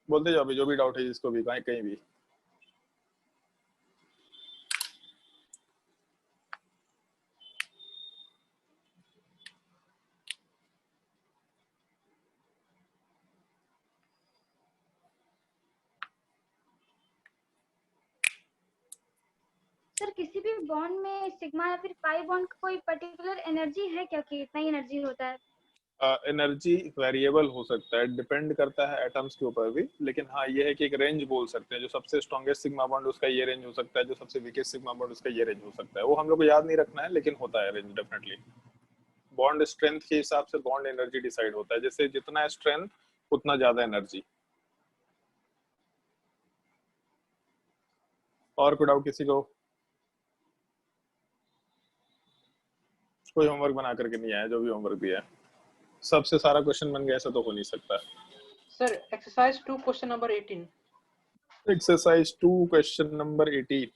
बोलते जाओ अभी जो भी डाउट है जिसको भी, कहीं कहीं भी। सर किसी भी बॉन्ड में सिग्मा या फिर पाई बॉन्ड का कोई पर्टिकुलर एनर्जी है क्या कि इतना ही एनर्जी होता है? एनर्जी वेरिएबल हो सकता है, डिपेंड करता है एटम्स के ऊपर भी, लेकिन हाँ ये है कि एक रेंज बोल सकते हैं। जो सबसे स्ट्रॉन्गेस्ट सिग्मा बॉन्ड उसका ये रेंज हो सकता है, जो सबसे वीकेस्ट सिग्मा बॉन्ड उसका ये रेंज हो सकता है। वो हम लोग को याद नहीं रखना है, लेकिन होता है रेंज डेफिनेटली। बॉन्ड स्ट्रेंथ के हिसाब से बॉन्ड एनर्जी डिसाइड होता है, जैसे जितना स्ट्रेंथ उतना ज्यादा एनर्जी। और कोई डाउट किसी को? कोई होमवर्क बना करके नहीं आया? जो भी होमवर्क दिया है सबसे सारा क्वेश्चन बन गया, ऐसा तो हो नहीं सकता। Sir exercise 2 question number 18। Exercise 2 question number 18।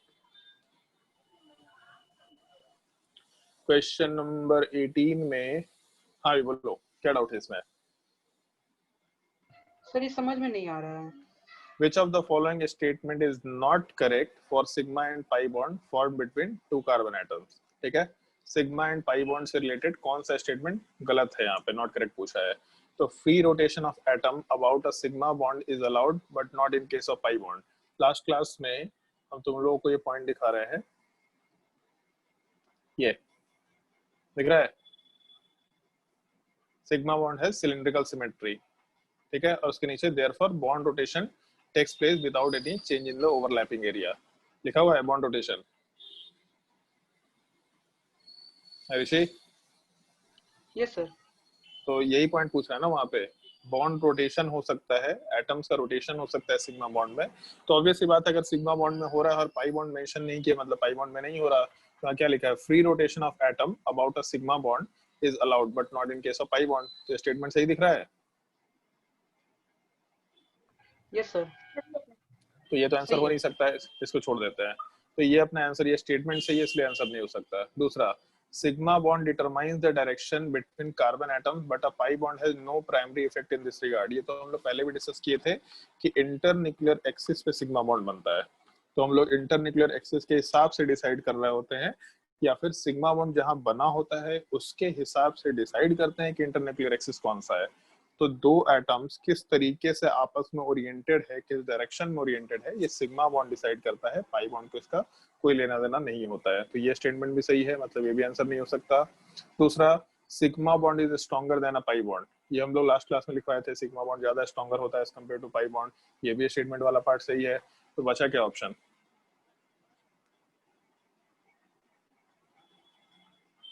Question number 18 में हाँ भी बोलो, क्या डाउट है इसमें? सर ये समझ में नहीं आ रहा है। Which of the following statement is not correct for sigma and pi bond formed between two carbon atoms? ठीक है, सिग्मा एंड पाई बॉन्ड से रिलेटेड कौन सा स्टेटमेंट गलत है? यहाँ पे नॉट करेक्ट पूछा है। तो free rotation of atom about a sigma bond is allowed but not in case of pi bond. Last class में हम तुम लोगों को ये पॉइंट दिखा रहे हैं, ये दिख रहा है, सिग्मा बॉन्ड है सिलिंड्रिकल सिमेट्री, ठीक है, और उसके नीचे therefore bond rotation takes place without any change in the overlapping area, लिखा हुआ है bond rotation. Rishi yes sir. तो यही पॉइंट पूछ रहा है ना वहाँ पे, बॉन्ड रोटेशन हो सकता है, एटम्स का रोटेशन हो सकता है सिग्मा बॉन्ड में। तो ऑब्वियस सी बात है, अगर सिग्मा बॉन्ड में हो रहा है और पाई बॉन्ड मेंशन नहीं किया, मतलब पाई बॉन्ड में नहीं हो रहा, तो क्या लिखा है? Free rotation of atom about a sigma bond is allowed but not in case of pi bond. तो स्टेटमेंट सही दिख रहा है? Yes sir. तो ये तो आंसर सही हो है। नहीं सकता है, इसको छोड़ देते हैं। तो ये अपना आंसर, ये स्टेटमेंट सही है इसलिए आंसर नहीं हो सकता। दूसरा, sigma bond determines the direction between carbon atoms but a pi bond has no primary effect in this regard। ये तो हम लोग पहले भी डिस्कस किए थे कि इंटरन्यूक्लियर एक्सिस पे सिग्मा बॉन्ड बनता है। तो हम लोग इंटरन्यूक्लियर एक्सिस के हिसाब से डिसाइड कर रहे होते हैं, या फिर सिग्मा बॉन्ड जहां बना होता है उसके हिसाब से डिसाइड करते हैं कि इंटरन्यूक्लियर एक्सिस कौन सा है। तो दो एटम्स किस तरीके से आपस में ओरिएंटेड है, किस डायरेक्शन में ओरिएंटेड है, ये सिग्मा बॉन्ड डिसाइड करता है। पाई बॉन्ड को इसका कोई लेना देना नहीं होता है। तो ये स्टेटमेंट भी सही है, मतलब ये भी आंसर नहीं हो सकता। दूसरा, sigma bond is stronger than a pi bond, ये हम लोग लास्ट क्लास में लिखवाए थे, सिग्मा बॉन्ड ज्यादा स्ट्रॉन्गर होता है as compare to pi bond. ये भी स्टेटमेंट वाला पार्ट सही है। तो बचा क्या ऑप्शन?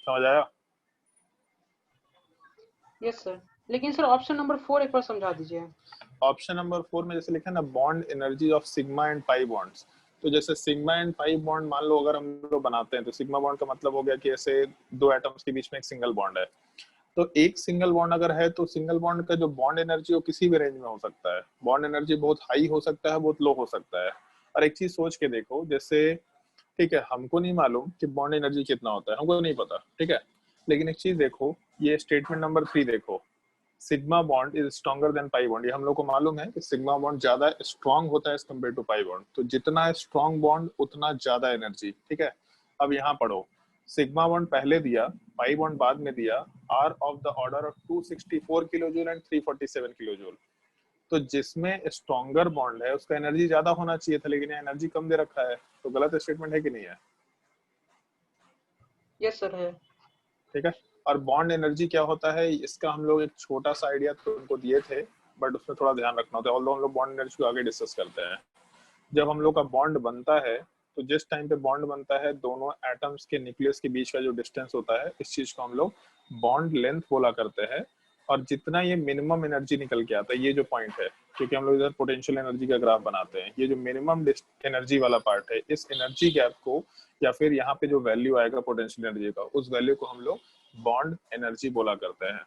समझ आया? Yes sir. लेकिन सर ऑप्शन नंबर 4 एक बार समझा दीजिए। ऑप्शन नंबर 4 में जैसे लिखा है ना, bond energy of sigma and pi bonds. तो जैसे सिग्मा एंड पाई बॉन्ड मान लो अगर हम लोग बनाते हैं, तो सिग्मा बॉन्ड का मतलब हो गया कि ऐसे दो एटम्स के बीच में एक सिंगल बॉन्ड है। तो एक सिंगल बॉन्ड अगर है तो सिंगल बॉन्ड का जो बॉन्ड एनर्जी वो किसी भी रेंज में हो सकता है। बॉन्ड एनर्जी बहुत हाई हो सकता है, बहुत लो हो सकता है। और एक चीज सोच के देखो, जैसे ठीक है हमको नहीं मालूम कि बॉन्ड एनर्जी कितना होता है, हमको नहीं पता, ठीक है, लेकिन एक चीज देखो, ये स्टेटमेंट नंबर 3 देखो, sigma bond is stronger than pi bond. ये हम लोग को मालूम है कि सिग्मा बॉन्ड ज्यादा स्ट्रॉन्ग होता है as compare to pi bond. तो जितना स्ट्रॉन्ग बॉन्ड उतना ज्यादा एनर्जी, ठीक है। अब यहाँ पढ़ो, सिग्मा बॉन्ड पहले दिया, पाई बॉन्ड बाद में दिया, are of the order of 264 kilo joule and 347 kilo joule. तो जिसमें स्ट्रॉन्गर बॉन्ड है उसका एनर्जी ज्यादा होना चाहिए था, लेकिन एनर्जी कम दे रखा है। तो गलत स्टेटमेंट है कि नहीं है? यस सर है। ठीक है। और बॉन्ड एनर्जी क्या होता है, इसका हम लोग एक छोटा सा आइडिया तो उनको दिए थे, बट उसमें थोड़ा ध्यान रखना होता है। ऑल्दो हम लोग बॉन्ड एनर्जी को आगे डिस्कस करते हैं। जब हम लोग का बॉन्ड बनता है, तो जिस टाइम पे बॉन्ड बनता है, दोनों एटम्स के न्यूक्लियस के बीच का जो डिस्टेंस होता है, इस चीज को हम लोग बॉन्ड लेंथ बोला करते हैं। और जितना ये मिनिमम एनर्जी निकल के आता है, ये जो पॉइंट है, क्योंकि हम लोग इधर पोटेंशियल एनर्जी का ग्राफ बनाते हैं, ये जो मिनिमम एनर्जी वाला पार्ट है, इस एनर्जी गैप को, या फिर यहाँ पे जो वैल्यू आएगा पोटेंशियल एनर्जी का, उस वैल्यू को हम लोग बॉन्ड एनर्जी बोला करते हैं।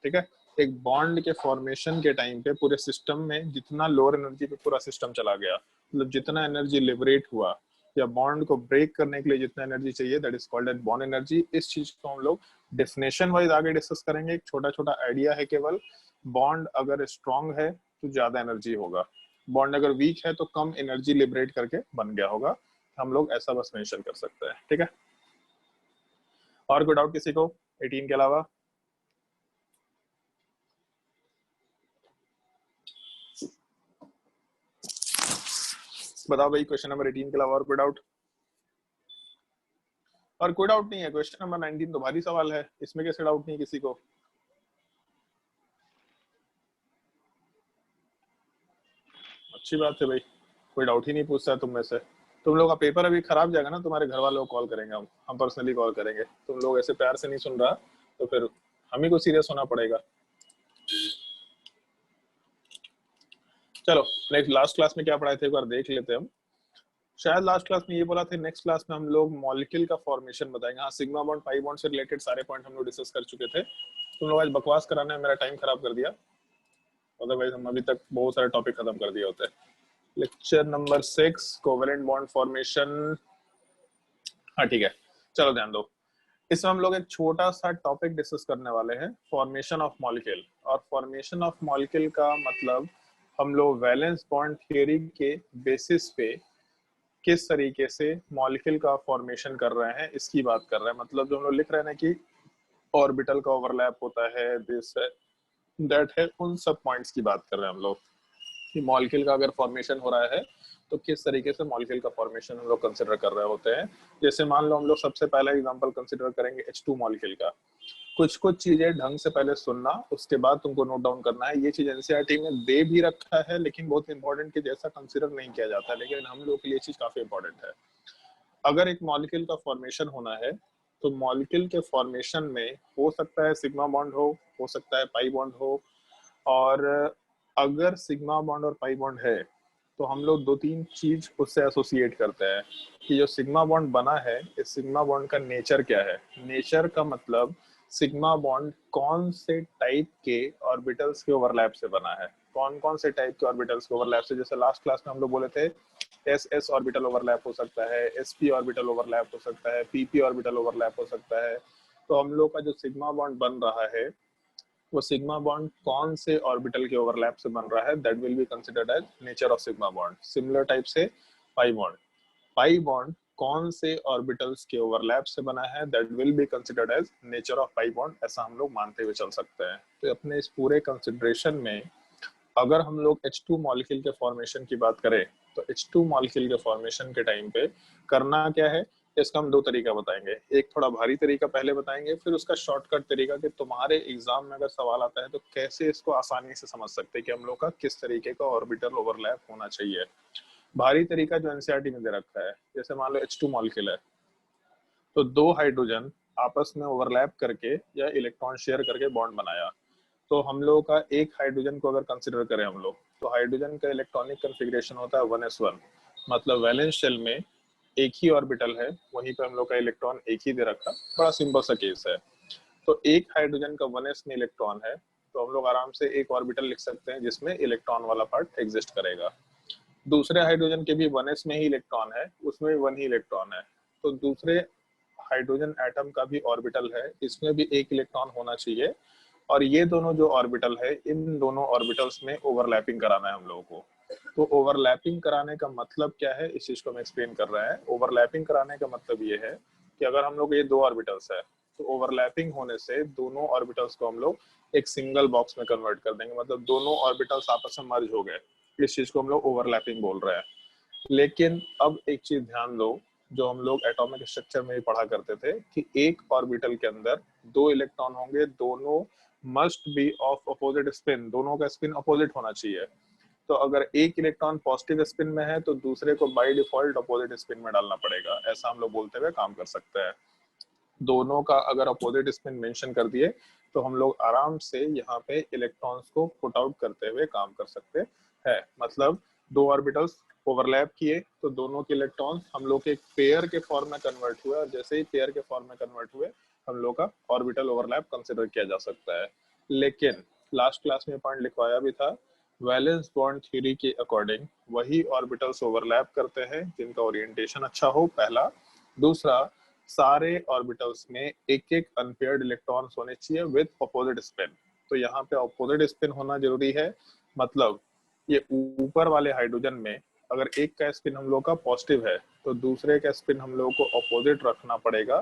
ठीक है। एक बॉन्ड के फॉर्मेशन के टाइम पे पूरे सिस्टम में जितना लोअर एनर्जी पे पूरा सिस्टम चला गया, मतलब जितना एनर्जी लिबरेट हुआ या बॉन्ड को ब्रेक करने के लिए जितना एनर्जी चाहिए, that is called as bond energy. इस चीज को हम लोग डेफिनेशन वाइज आगे डिस्कस करेंगे। एक छोटा छोटा आइडिया है केवल, बॉन्ड अगर स्ट्रॉन्ग है तो ज्यादा एनर्जी होगा, बॉन्ड अगर वीक है तो कम एनर्जी लिबरेट करके बन गया होगा। हम लोग ऐसा बस मेंशन कर सकते हैं, ठीक है। और कोई डाउट किसी को 18 के अलावा? बताओ भाई, क्वेश्चन नंबर 18 के अलावा और कोई डाउट? और कोई डाउट नहीं है? क्वेश्चन नंबर 19 तो भारी सवाल है, इसमें कैसे डाउट नहीं किसी को? अच्छी बात है भाई, कोई डाउट ही नहीं पूछता है तुम में से। तुम लोग का पेपर अभी खराब जाएगा ना, तुम्हारे घर वालों को कॉल करेंगे हम पर्सनली कॉल करेंगे। तुम लोग ऐसे प्यार से नहीं सुन रहा तो फिर हम ही को सीरियस होना पड़ेगा। चलो नेक्स्ट, लास्ट क्लास में क्या पढ़ाए थे एक बार देख लेते हैं हम। शायद लास्ट क्लास में ये बोला था नेक्स्ट क्लास में हम लोग मॉलिक्यूल का फॉर्मेशन बताएंगे। हाँ, सिग्मा बॉन्ड पाई बॉन्ड से रिलेटेड सारे पॉइंट हम लोग डिस्कस कर चुके थे। तुम लोग आज बकवास कराने में मेरा टाइम खराब कर दिया, अदरवाइज हम अभी तक बहुत सारे टॉपिक खत्म कर दिए होते। Lecture number 6 covalent bond formation. हाँ ठीक है, चलो ध्यान दो। इसमें हम लोग एक छोटा सा टॉपिक डिस्कस करने वाले हैं, फॉर्मेशन ऑफ मॉलिक्यूल। और फॉर्मेशन ऑफ मॉलिक्यूल का मतलब हम लोग वैलेंस बॉन्ड थ्योरी के बेसिस पे किस तरीके से मॉलिक्यूल का फॉर्मेशन कर रहे हैं इसकी बात कर रहे हैं। मतलब जो हम लोग लिख रहे हैं ना कि ऑर्बिटल का ओवरलैप होता है, दिस है दैट है, उन सब पॉइंट्स की बात कर रहे हैं हम लोग कि मॉलिक्यूल का अगर फॉर्मेशन हो रहा है तो किस तरीके से मॉलिक्यूल का फॉर्मेशन हम लोग कंसिडर कर रहे होते हैं। जैसे मान लो हम लोग सबसे पहला एग्जांपल कंसिडर करेंगे H2 मॉलिक्यूल का। कुछ चीजें ढंग से पहले सुनना, उसके बाद तुमको नोट डाउन करना है। ये चीज एनसीईआरटी में दे भी रखा है लेकिन बहुत इंपॉर्टेंट कि जैसा कंसिडर नहीं किया जाता, लेकिन हम लोग के लिए चीज काफी इंपॉर्टेंट है। अगर एक मॉलिक्यूल का फॉर्मेशन होना है तो मॉलिक्यूल के फॉर्मेशन में हो सकता है सिग्मा बॉन्ड हो सकता है पाई बॉन्ड हो। और अगर सिग्मा बॉन्ड और पाई बॉन्ड है तो हम लोग 2-3 चीज उससे एसोसिएट करते हैं कि जो सिग्मा बॉन्ड बना है, इस सिग्मा बॉन्ड का नेचर क्या है। नेचर का मतलब सिग्मा बॉन्ड कौन से टाइप के ऑर्बिटल्स के ओवरलैप से बना है, कौन कौन से टाइप के ऑर्बिटल्स के ओवरलैप से। जैसे लास्ट क्लास में हम लोग बोले थे एस ऑर्बिटल ओवरलैप हो सकता है, sp ऑर्बिटल ओवरलैप हो सकता है, pp ऑर्बिटल ओवरलैप हो सकता है। तो हम लोग का जो सिग्मा बॉन्ड बन रहा है वो सिग्मा बॉन्ड कौन से ऑर्बिटल के ओवरलैप से बन रहा है, that will be considered as nature of sigma bond. Similar type से पाई बॉन्ड कौन से ऑर्बिटल्स के ओवरलैप से बना है, that will be considered as nature of pi bond. ऐसा हम लोग मानते हुए चल सकते हैं। तो अपने इस पूरे कंसिडरेशन में अगर हम लोग H2 मॉलिक्यूल के फॉर्मेशन की बात करें तो H2 मॉलिक्यूल के फॉर्मेशन के टाइम पे करना क्या है, इसका हम 2 तरीका बताएंगे। एक थोड़ा भारी तरीका पहले बताएंगे, फिर उसका शॉर्टकट तरीका कि तुम्हारे एग्जाम में अगर सवाल आता है तो कैसे इसको आसानी से समझ सकते हैं कि हम लोग का किस तरीके का ऑर्बिटल ओवरलैप होना चाहिए। भारी तरीका जो एनसीईआरटी में दे रखा है, जैसे मान लो H2 मॉलिक्यूल है तो 2 हाइड्रोजन आपस में ओवरलैप करके या इलेक्ट्रॉन शेयर करके बॉन्ड बनाया। तो हम लोगों का एक हाइड्रोजन को अगर कंसिडर करें हम लोग तो हाइड्रोजन का इलेक्ट्रॉनिक कन्फिग्रेशन होता है 1s1। मतलब वैलेंस शेल में एक ही ऑर्बिटल है, वहीं पे हम लोग का इलेक्ट्रॉन एक ही दे रखा। बड़ा सिंपल सा केस है। तो एक हाइड्रोजन का 1s में इलेक्ट्रॉन है तो हम लोग आराम से एक ऑर्बिटल लिख सकते हैं जिसमें इलेक्ट्रॉन वाला पार्ट एग्जिस्ट करेगा। दूसरे हाइड्रोजन के भी 1s में ही इलेक्ट्रॉन है, उसमें भी 1 ही इलेक्ट्रॉन है। तो दूसरे हाइड्रोजन एटम का भी ऑर्बिटल है, इसमें भी एक इलेक्ट्रॉन होना चाहिए। और ये दोनों जो ऑर्बिटल है, इन दोनों ऑर्बिटल्स में ओवरलैपिंग कराना है हम लोगों को। तो ओवरलैपिंग कराने का मतलब क्या है, इस चीज को हम एक्सप्लेन कर रहे हैं। ओवरलैपिंग कराने का मतलब ये है कि अगर हम लोग ये 2 ऑर्बिटल्स है तो ओवरलैपिंग होने से दोनों ऑर्बिटल्स को हम लोग एक सिंगल बॉक्स में कन्वर्ट कर देंगे। मतलब दोनों ऑर्बिटल्स आपस में मर्ज हो गए, इस चीज को हम लोग ओवरलैपिंग बोल रहे हैं। लेकिन अब एक चीज ध्यान दो, जो हम लोग एटॉमिक स्ट्रक्चर में भी पढ़ा करते थे कि एक ऑर्बिटल के अंदर 2 इलेक्ट्रॉन होंगे, दोनों must be of opposite spin, दोनों का स्पिन अपोजिट होना चाहिए। तो अगर एक इलेक्ट्रॉन पॉजिटिव स्पिन में है तो दूसरे को बाय डिफॉल्ट अपोजिट स्पिन में डालना पड़ेगा। ऐसा हम लोग बोलते हुए काम कर सकते हैं। दोनों का अगर अपोजिट स्पिन मेंशन कर दिए तो हम लोग आराम से यहाँ पे इलेक्ट्रॉन्स को पुट आउट करते हुए काम कर सकते हैं। मतलब 2 ऑर्बिटल्स ओवरलैप किए तो दोनों के इलेक्ट्रॉन्स हम लोग के एक पेयर के फॉर्म में कन्वर्ट हुए, और जैसे ही पेयर के फॉर्म में कन्वर्ट हुए हम लोग का ऑर्बिटल ओवरलैप कंसिडर किया जा सकता है। लेकिन लास्ट क्लास में पॉइंट लिखवाया भी था, वैलेंस बॉन्ड थ्योरी के अकॉर्डिंग वही ऑर्बिटल्स ओवरलैप करते हैं जिनका ओरिएंटेशन अच्छा हो, पहला। दूसरा, सारे ऑर्बिटल्स में एक एक अनपेयर्ड इलेक्ट्रॉन्स होने चाहिए विद अपोजिट स्पिन। तो यहाँ पे अपोजिट स्पिन होना जरूरी है। मतलब ये ऊपर वाले हाइड्रोजन में अगर एक का स्पिन हम लोग का पॉजिटिव है तो दूसरे का स्पिन हम लोग को अपोजिट रखना पड़ेगा,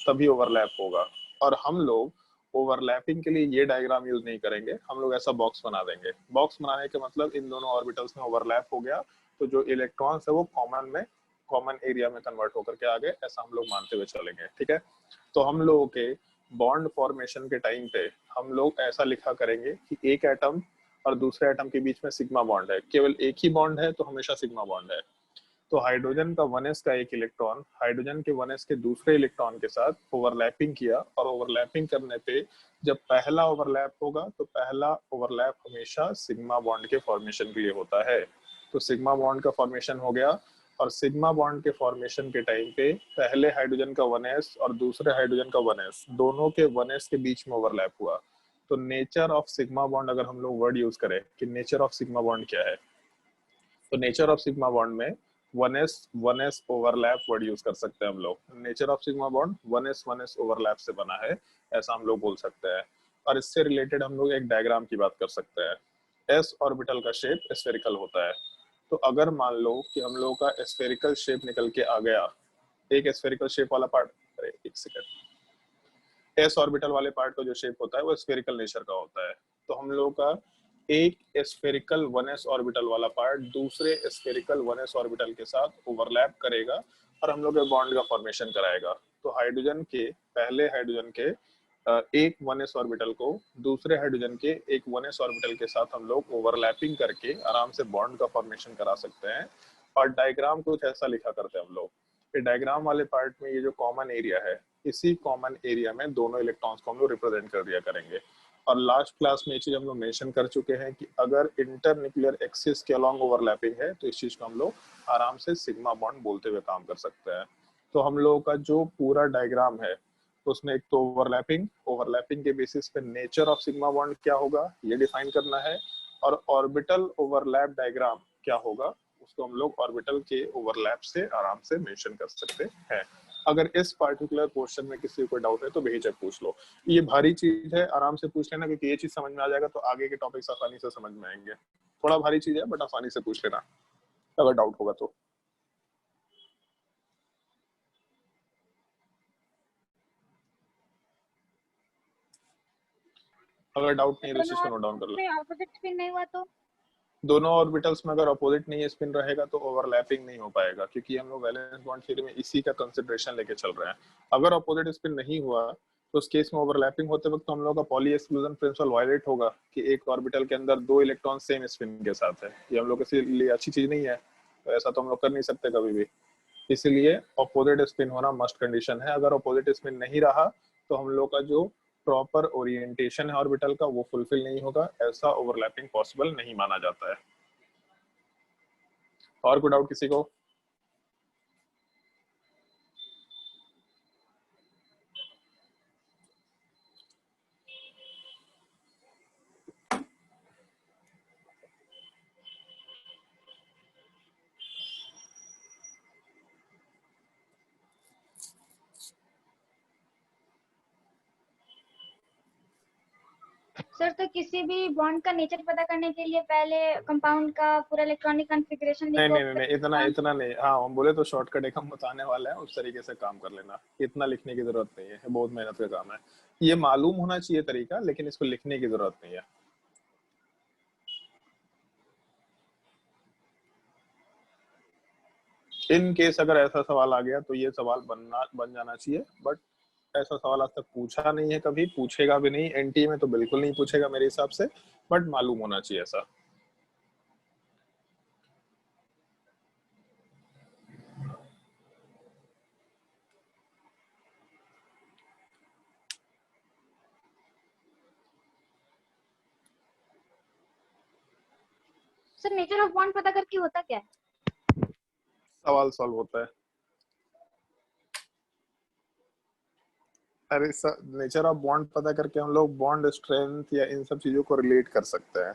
तभी ओवरलैप होगा। और हम लोग ओवरलैपिंग के लिए ये डायग्राम यूज नहीं करेंगे, हम लोग ऐसा बॉक्स बना देंगे। बॉक्स बनाने का मतलब इन दोनों ऑर्बिटल्स में ओवरलैप हो गया तो जो इलेक्ट्रॉन्स है वो कॉमन एरिया में कन्वर्ट होकर के आ गए, ऐसा हम लोग मानते हुए चलेंगे। ठीक है, तो हम लोगों के बॉन्ड फॉर्मेशन के टाइम पे हम लोग ऐसा लिखा करेंगे कि एक एटम और दूसरे एटम के बीच में सिग्मा बॉन्ड है, केवल एक ही बॉन्ड है तो हमेशा सिग्मा बॉन्ड है। तो हाइड्रोजन का 1s का एक इलेक्ट्रॉन हाइड्रोजन के 1s के दूसरे इलेक्ट्रॉन के साथ ओवरलैपिंग किया, और ओवरलैपिंग करने पे जब पहला ओवरलैप होगा तो पहला ओवरलैप हमेशा सिग्मा बॉन्ड के फॉर्मेशन के लिए होता है। तो सिग्मा बॉन्ड का फॉर्मेशन हो गया, और सिग्मा बॉन्ड के फॉर्मेशन के टाइम पे पहले हाइड्रोजन का 1s और दूसरे हाइड्रोजन का 1s दोनों के 1s के बीच में ओवरलैप हुआ। तो नेचर ऑफ सिग्मा बॉन्ड अगर हम लोग वर्ड यूज करें कि नेचर ऑफ सिग्मा बॉन्ड क्या है, तो नेचर ऑफ सिग्मा बॉन्ड में 1s ओवरलैप वर्ड यूज कर सकते हैं हम लोग। Nature of sigma bond 1s overlap से बना है, ऐसा हम लोग बोल सकते हैं। और इससे रिलेटेड हम लोग एक डायग्राम की बात कर सकते हैं। एस ऑर्बिटल का शेप स्फेरिकल होता है, तो अगर मान लो कि हम लोग का स्फेरिकल शेप निकल के आ गया, एक स्फेरिकल शेप वाला पार्ट, अरे एक सेकंड, एस ऑर्बिटल वाले पार्ट का जो शेप होता है वो स्फेरिकल नेचर का होता है। तो हम लोग का एक स्फेरिकल 1s ऑर्बिटल वाला पार्ट दूसरे स्फेरिकल 1s ऑर्बिटल के साथ ओवरलैप करेगा और हम लोग के बॉन्ड का फॉर्मेशन कराएगा। तो हाइड्रोजन के पहले हाइड्रोजन के एक 1s ऑर्बिटल को दूसरे हाइड्रोजन के एक 1s ऑर्बिटल के साथ हम लोग ओवरलैपिंग करके आराम से बॉन्ड का फॉर्मेशन करा सकते हैं। और डायग्राम कुछ ऐसा लिखा करते हैं हम लोग, ये डायग्राम वाले पार्ट में ये जो कॉमन एरिया है, इसी कॉमन एरिया में दोनों इलेक्ट्रॉन्स को हम लोग रिप्रेजेंट कर दिया करेंगे। और लास्ट क्लास में ये चीज हम लोग मेंशन कर चुके हैं कि अगर इंटर न्यूक्लियर एक्सिस के अलॉन्ग ओवरलैपिंग है तो इस चीज को हम लोग आराम से सिग्मा बॉन्ड बोलते हुए काम कर सकते हैं। तो हम लोगों का जो पूरा डायग्राम है उसमें एक तो ओवरलैपिंग के बेसिस पे नेचर ऑफ सिग्मा बॉन्ड क्या होगा ये डिफाइन करना है, और ऑर्बिटल ओवरलैप डायग्राम क्या होगा उसको हम लोग ऑर्बिटल के ओवरलैप से आराम से मेंशन कर सकते हैं। अगर इस पार्टिकुलर क्वेश्चन में किसी को डाउट है तो बेहिचक पूछ लो। ये भारी चीज है, आराम से पूछ लेना, क्योंकि ये चीज समझ में आ जाएगा तो आगे के टॉपिक्स आसानी से समझ में आएंगे। थोड़ा भारी चीज है बट आसानी से पूछ लेना अगर डाउट होगा तो। अगर डाउट नहीं है तो इस चीज को नोट डाउन कर लो। ऑपोजिट स्पिन नहीं हुआ तो दोनों ऑर्बिटल्स में अगर अपोजिट नहीं स्पिन रहेगा तो ओवरलैपिंग नहीं हो पाएगा, क्योंकि हम लोग वैलेंस बॉन्ड थ्योरी में इसी का कंसिडरेशन लेके चल रहे हैं। अगर अपोजिट स्पिन नहीं हुआ तो उस केस में ओवरलैपिंग होते वक्त तो हम लोग का पॉली एक्सक्लूजन प्रिंसिपल वायलेट होगा कि एक ऑर्बिटल के अंदर दो इलेक्ट्रॉन सेम स्पिन के साथ है। ये हम लोग के लिए अच्छी चीज नहीं है, तो ऐसा तो हम लोग कर नहीं सकते कभी भी। इसलिए अपोजिट स्पिन होना मस्ट कंडीशन है। अगर अपोजिट स्पिन नहीं रहा तो हम लोग का जो प्रॉपर ओरिएंटेशन है ऑर्बिटल का वो फुलफिल नहीं होगा, ऐसा ओवरलैपिंग पॉसिबल नहीं माना जाता है। और कोई डाउट किसी को? सर, तो किसी भी बॉन्ड का नेचर पता करने के लिए पहले कंपाउंड का पूरा इलेक्ट्रॉनिक कॉन्फ़िगरेशन नहीं लिखो। नहीं नहीं, इतना नहीं। हाँ, हम बोले तो शॉर्टकट एक हम बताने वाला है, उस तरीके से काम कर लेना। इतना लिखने की जरूरत नहीं है, बहुत मेहनत का काम है। ये मालूम होना चाहिए तरीका, लेकिन इसको लिखने की जरूरत नहीं है। इन केस अगर ऐसा सवाल आ गया तो ये सवाल बन जाना चाहिए, बट ऐसा सवाल आज तक पूछा नहीं है, कभी पूछेगा भी नहीं। एनटीए में तो बिल्कुल नहीं पूछेगा मेरे हिसाब से, बट मालूम होना चाहिए ऐसा। सर, नेचर ऑफ बॉन्ड पता करके होता क्या है? सवाल सॉल्व होता है। अरे सर, नेचर ऑफ बॉन्ड पता करके हम लोग बॉन्ड स्ट्रेंथ या इन सब चीजों को रिलेट कर सकते हैं।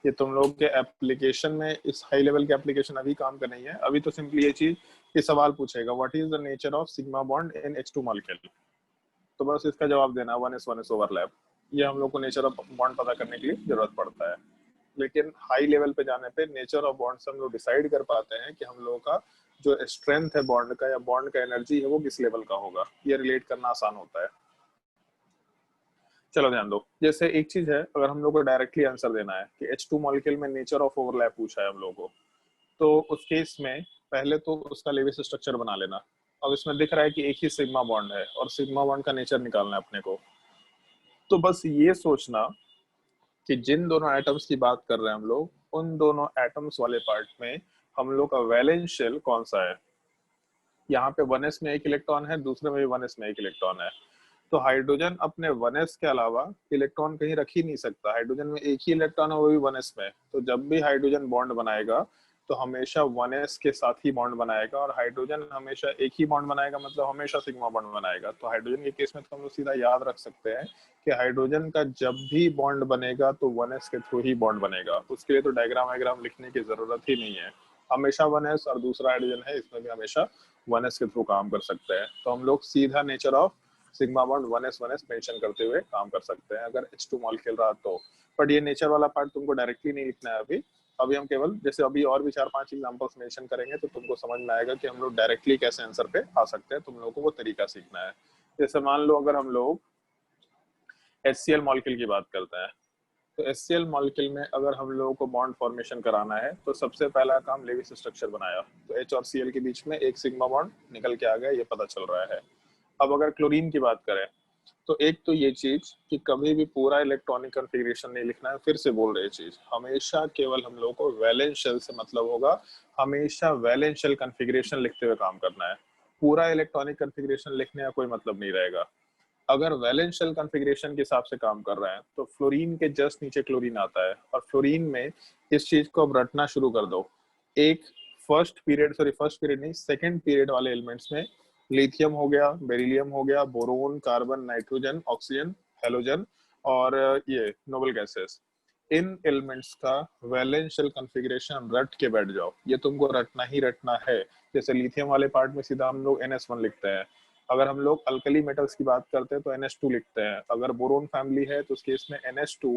ये तुम लोग के एप्लीकेशन में इस हाई लेवल के एप्लीकेशन अभी काम कर नहीं है। अभी तो सिंपली ये चीज, ये सवाल पूछेगा what is the nature of sigma bond in H2 molecule, तो बस इसका जवाब देना 1s ओवरलैप। ये हम लोग को नेचर ऑफ बॉन्ड पता करने के लिए जरूरत पड़ता है। लेकिन हाई लेवल पे जाने पे नेचर ऑफ बॉन्ड से हम लोग डिसाइड कर पाते हैं कि हम लोगों का जो स्ट्रेंथ है बॉन्ड का या बॉन्ड का एनर्जी है वो किस लेवल का होगा। ये रिलेट करना आसान होता है। चलो ध्यान दो, जैसे एक चीज है, अगर हम लोग को डायरेक्टली आंसर देना है कि H2 मॉलिक्यूल में नेचर ऑफ ओवरलैप पूछा है हम लोगों को, तो उस केस में पहले तो उसका लेविस स्ट्रक्चर बना लेना। अब इसमें दिख रहा है कि एक ही सिग्मा बॉन्ड है और सिग्मा बॉन्ड का नेचर निकालना है अपने को। तो बस ये सोचना कि जिन दोनों एटम्स की बात कर रहे हैं हम लोग, उन दोनों एटम्स वाले पार्ट में हम लोग का वैलेंस शेल कौन सा है। यहाँ पे 1s में एक इलेक्ट्रॉन है, दूसरे में भी 1s में एक इलेक्ट्रॉन है। तो हाइड्रोजन अपने 1s के अलावा इलेक्ट्रॉन कहीं रख ही नहीं सकता। हाइड्रोजन में एक ही इलेक्ट्रॉन है, वो भी 1s में। तो जब भी हाइड्रोजन बॉन्ड बनाएगा तो हमेशा 1s के साथ ही बॉन्ड बनाएगा, और हाइड्रोजन हमेशा एक ही बॉन्ड बनाएगा, मतलब हमेशा सिग्मा बॉन्ड बनाएगा। तो हाइड्रोजन के केस में तो हम लोग सीधा याद रख सकते हैं कि हाइड्रोजन का जब भी बॉन्ड बनेगा तो 1s के थ्रू ही बॉन्ड बनेगा। उसके लिए तो डायग्राम वायग्राम लिखने की जरूरत ही नहीं है। हमेशा 1s, और दूसरा हाइड्रोजन है इसमें भी हमेशा 1s के थ्रू काम कर सकते हैं। तो हम लोग सीधा nature of sigma bond 1s mention करते हुए काम कर सकते हैं अगर H2 मॉलिक्यूल रहा तो। बट ये नेचर वाला पार्ट तुमको डायरेक्टली नहीं लिखना है अभी हम केवल जैसे अभी और भी 4-5 एग्जांपल्स मेंशन करेंगे तो तुमको समझ में आएगा कि हम लोग डायरेक्टली कैसे आंसर पे आ सकते हैं। तुम लोगों को वो तरीका सीखना है। जैसे मान लो अगर हम लोग HCl मॉलिक्यूल की बात करते हैं, तो HCl मॉलिक्यूल में अगर हम लोगों को बॉन्ड फॉर्मेशन कराना है तो सबसे पहला काम लेविस स्ट्रक्चर बनाया, तो H और Cl के बीच में एक सिग्मा बॉन्ड निकल के आ गया, ये पता चल रहा है। अब अगर क्लोरीन की बात करें तो एक तो ये चीज कि कभी भी पूरा इलेक्ट्रॉनिक कॉन्फ़िगरेशन नहीं लिखना है। फिर से बोल रहे चीज, हमेशा केवल हम लोग को वैलेंस शेल से मतलब होगा, हमेशा वैलेंस शेल कॉन्फ़िगरेशन लिखते हुए काम करना है। पूरा इलेक्ट्रॉनिक कॉन्फ़िगरेशन लिखने का कोई मतलब नहीं रहेगा। अगर वैलेंस शेल कॉन्फ़िगरेशन के हिसाब से काम कर रहे हैं तो फ्लोरीन के जस्ट नीचे क्लोरीन आता है, और फ्लोरीन में इस चीज को अब रटना शुरू कर दो। एक फर्स्ट पीरियड नहीं, सेकंड पीरियड वाले एलिमेंट्स में लिथियम हो गया, बेरिलियम हो गया, boron, carbon, nitrogen, oxygen, halogen, और ये नोबल गैसेस, इन एलिमेंट्स का वैलेंस शेल कॉन्फ़िगरेशन रट के बैठ जाओ। ये तुमको रटना ही रटना है। जैसे लिथियम वाले पार्ट में सीधा हम लोग NS1 लिखते हैं। अगर हम लोग अल्कली मेटल्स की बात करते हैं तो NH2 लिखते हैं। अगर बोरोन फैमिली है तो उसके इसमें NH2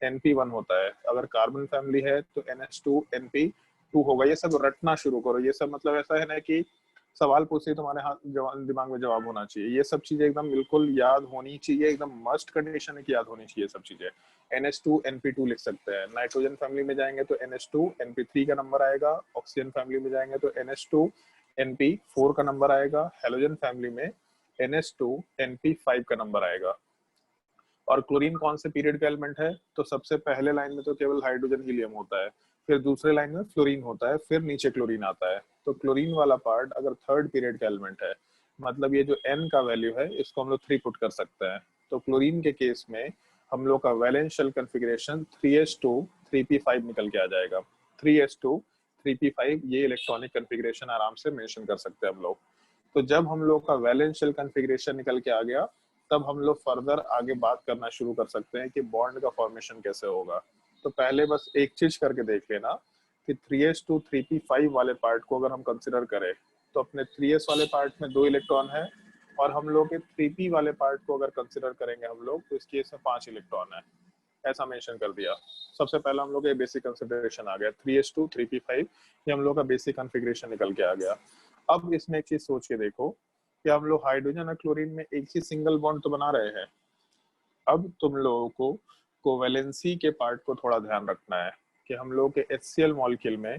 NP1 होता है। अगर कार्बन फैमिली है तो NH2 NP2 होगा। ये सब रटना शुरू करो। ये सब मतलब ऐसा है ना कि सवाल पूछते ही तुम्हारे हाथ दिमाग में जवाब होना चाहिए। ये सब चीजें एकदम बिल्कुल याद होनी चाहिए, एकदम मस्ट कंडीशन है कि याद होनी चाहिए सब चीजें। NH2 NP2 लिख सकते हैं। नाइट्रोजन फैमिली में जाएंगे तो NH2 NP3 का नंबर आएगा। ऑक्सीजन फैमिली में जाएंगे तो NH2 NP4 का नंबर आएगा। हेलोजन फैमिली में NH2 NP5 का नंबर आएगा। और क्लोरीन कौन से पीरियड का एलिमेंट है, तो सबसे पहले लाइन में तो केवल हाइड्रोजन हीलियम होता है, फिर दूसरे लाइन में फ्लोरीन होता है, फिर नीचे क्लोरीन आता है। तो क्लोरीन वाला पार्ट अगर थर्ड पीरियड का एलिमेंट है, मतलब ये जो N का वैल्यू है इसको हम लोग 3 पुट कर सकते हैं। तो क्लोरीन के केस में हम लोग का valence shell configuration 3s2 3p5 निकल के आ जाएगा। 3s2 3p5 ये इलेक्ट्रॉनिक कॉन्फ़िगरेशन आराम से मेंशन कर सकते हैं हम लोग। तो जब हम लोग का वैलेंस शेल कॉन्फ़िगरेशन निकल के आ गया, तब हम लोग फर्दर आगे बात करना शुरू कर सकते हैं कि बॉन्ड का फॉर्मेशन कैसे होगा। तो पहले बस एक चीज करके देख लेना कि 3s2 3p5 वाले पार्ट को अगर हम कंसिडर करें तो अपने 3s वाले पार्ट में 2 इलेक्ट्रॉन है, और हम लोग के 3p वाले पार्ट को अगर कंसिडर करेंगे हम लोग तो इस केस में 5 इलेक्ट्रॉन है। ऐसा मेंशन कर दिया। सबसे पहला हम लोग का बेसिक कंसिडरेशन आ गया 3s2 3p5, ये हम लोग का बेसिक कॉन्फ़िगरेशन निकल के आ गया। अब इसमें एक चीज सोच के देखो कि हम लोग हाइड्रोजन और क्लोरीन में एक ही सिंगल बॉन्ड तो बना रहे हैं। अब तुम लोगों को कोवेलेंसी के पार्ट को थोड़ा ध्यान रखना है कि हम लोग के HCl मॉलिक्यूल में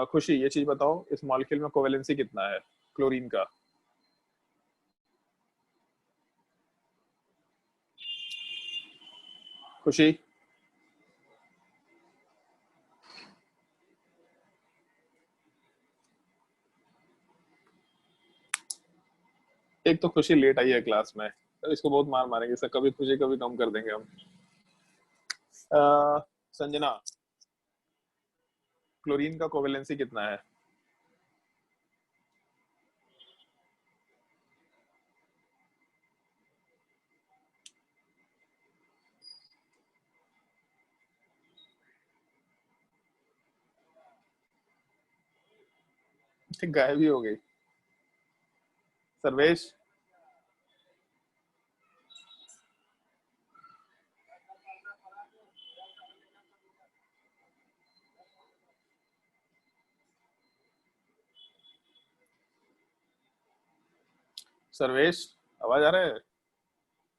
खुशी ये चीज बताओ, इस मॉलिक्यूल में कोवेलेंसी कितना है क्लोरीन का? खुशी, एक तो खुशी लेट आई है क्लास में, तो इसको बहुत मार मारेंगे सर, कभी खुशी कभी कम कर देंगे हम। संजना, क्लोरीन का कोवेलेंसी कितना है? गायब ही हो गई। सर्वेश, सर्वेश, आवाज आ रहा है?